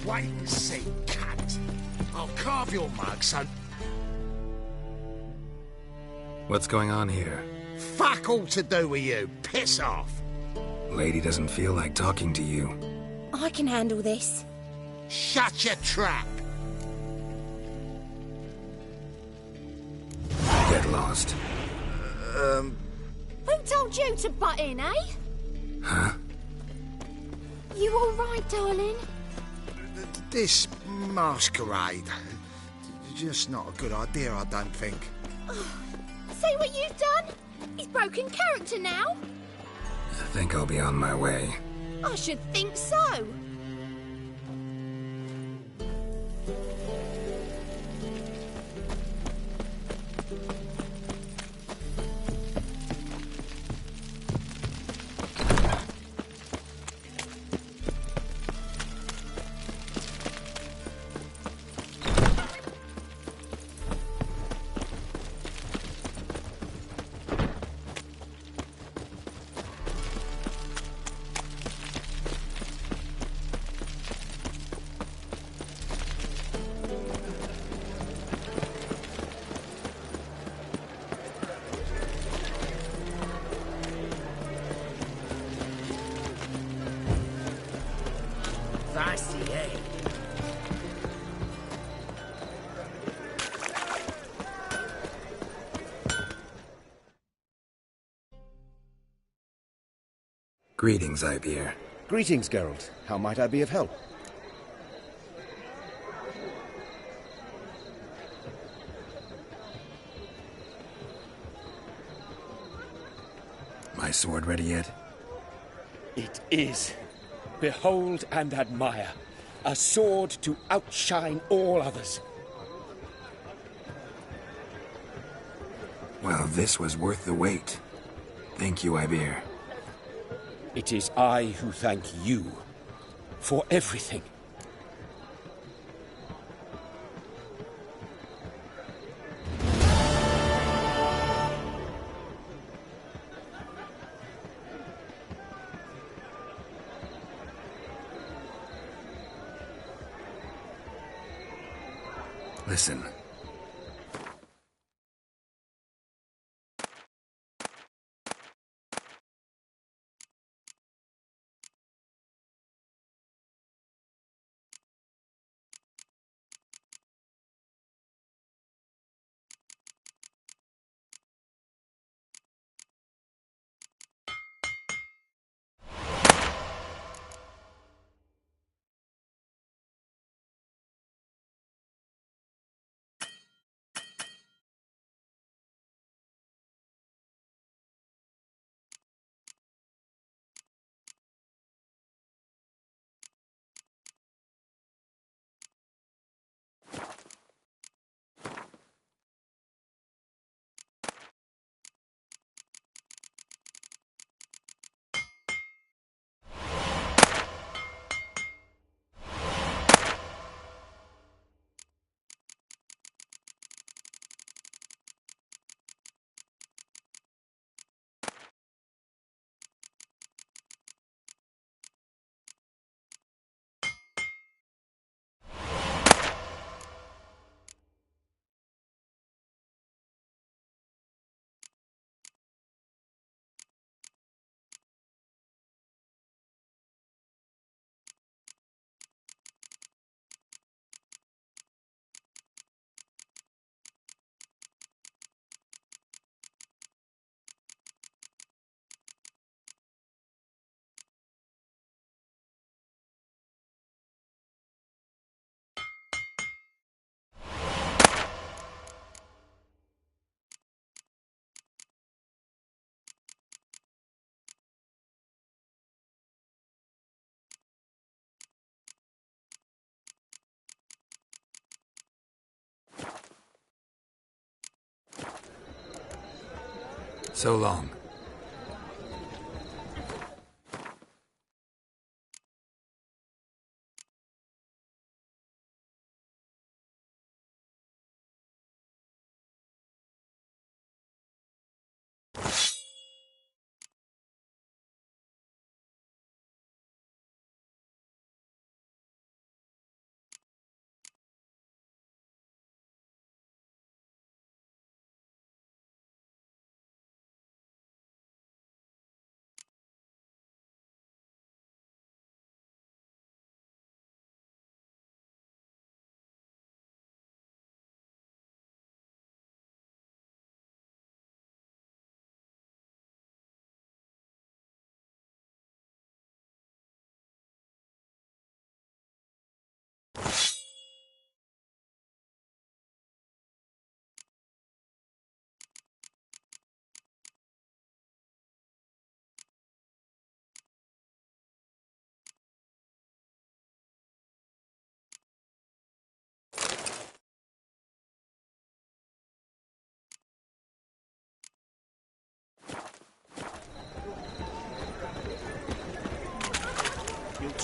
Wait and see, cunt. I'll carve your mug so... What's going on here? Fuck all to do with you. Piss off. Lady doesn't feel like talking to you. I can handle this. Shut your trap. Get lost. Who told you to butt in, eh? Huh? You all right, darling? This masquerade. Just not a good idea, I don't think. See what you've done? He's broken character now. I think I'll be on my way. I should think so. Fancy, eh? Greetings, Ibeer. Greetings, Geralt. How might I be of help? My sword ready yet? It is. Behold and admire. A sword to outshine all others. Well, this was worth the wait. Thank you, Ibeer. It is I who thank you for everything. Listen. So long.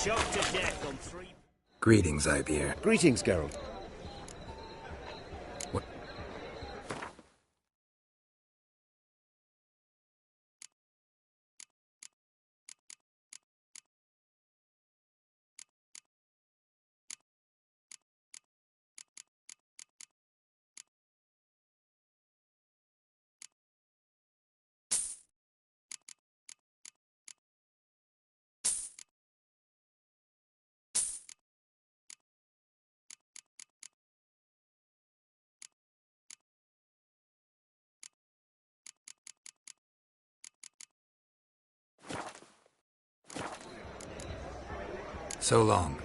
choked to death on 3... Greetings, Ivier. Greetings, Geralt. So long.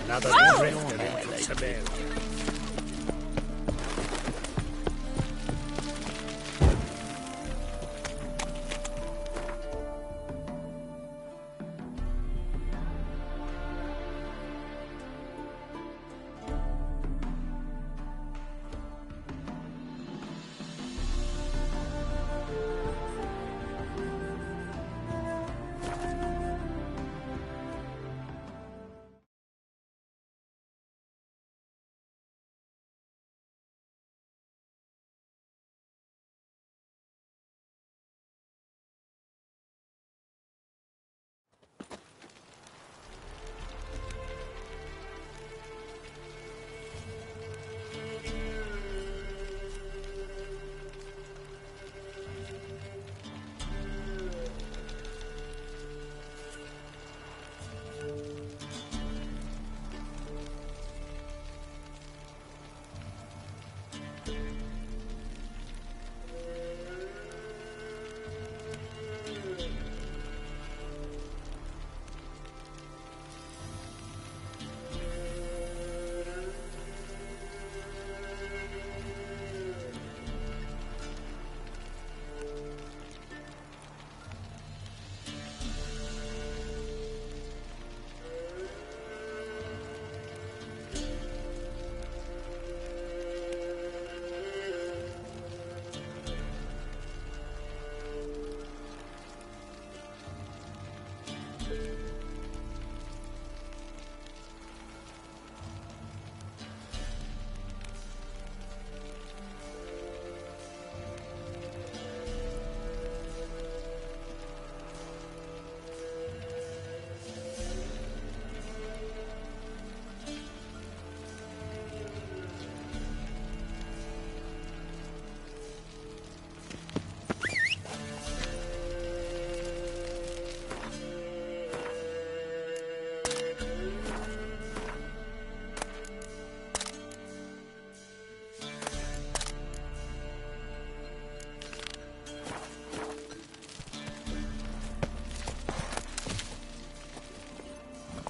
Another drifter into Tiberium.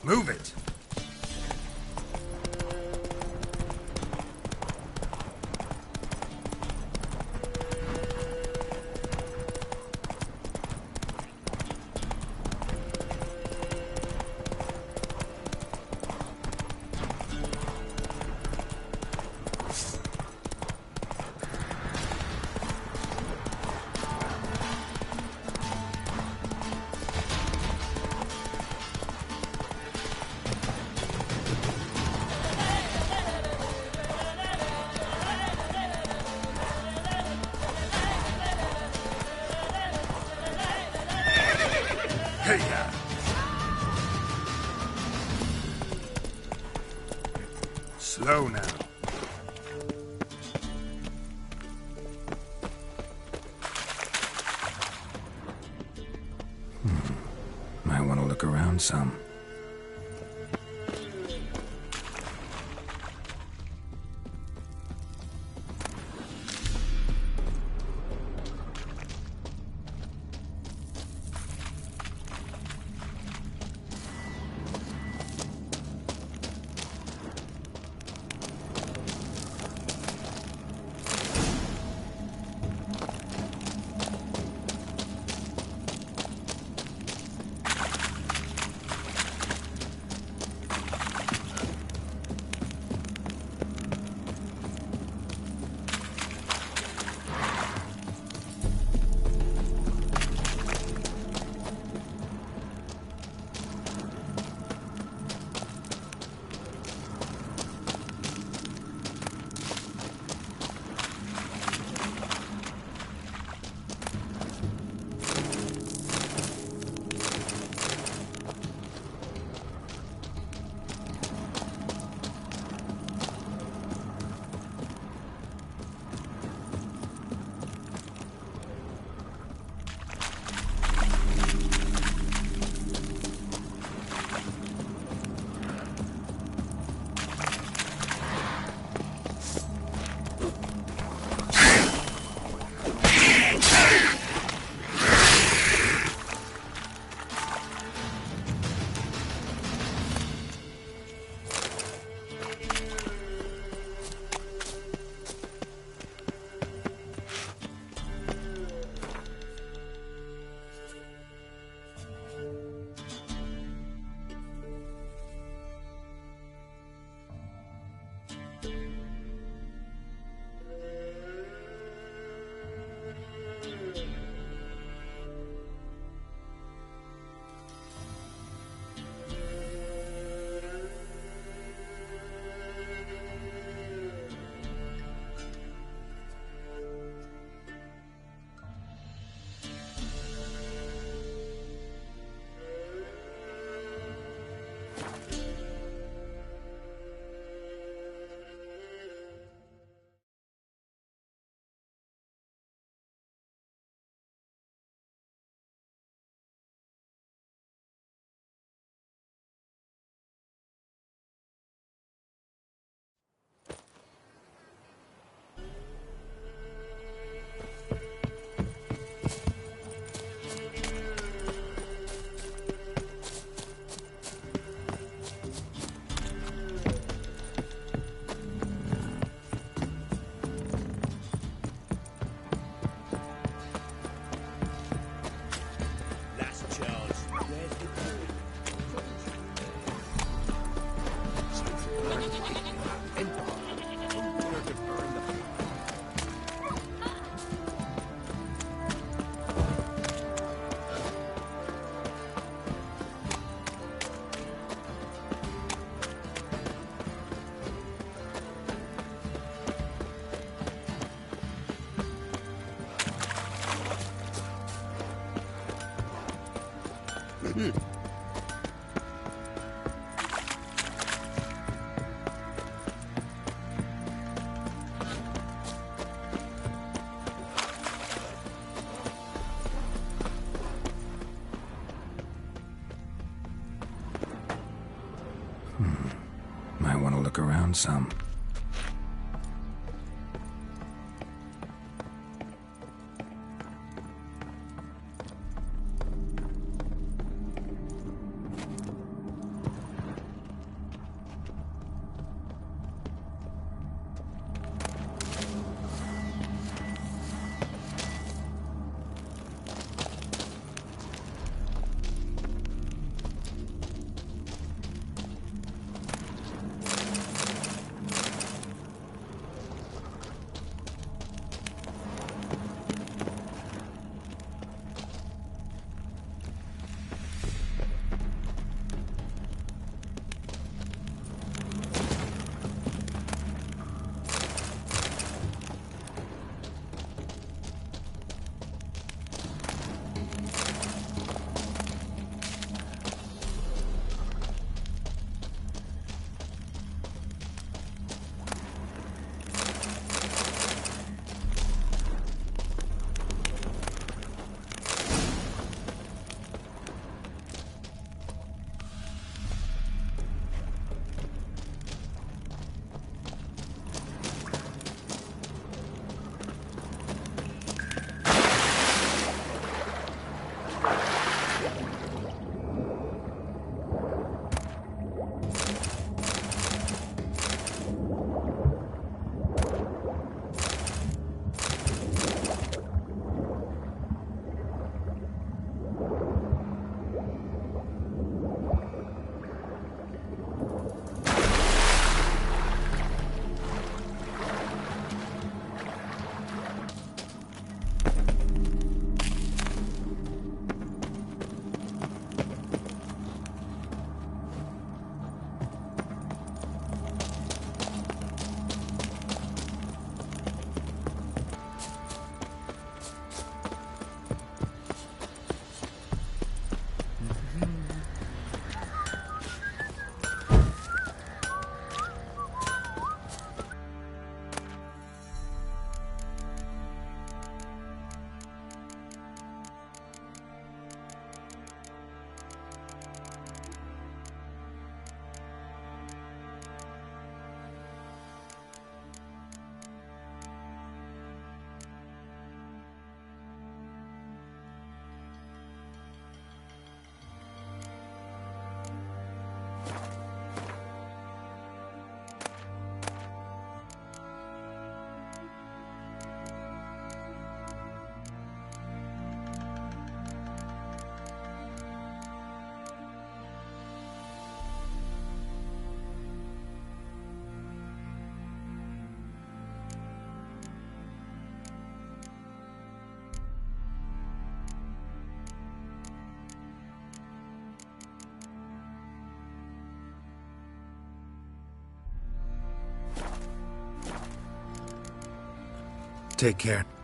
Move it! Hey-ya! Slow now. Might want to look around some. Might want to look around some. Take care.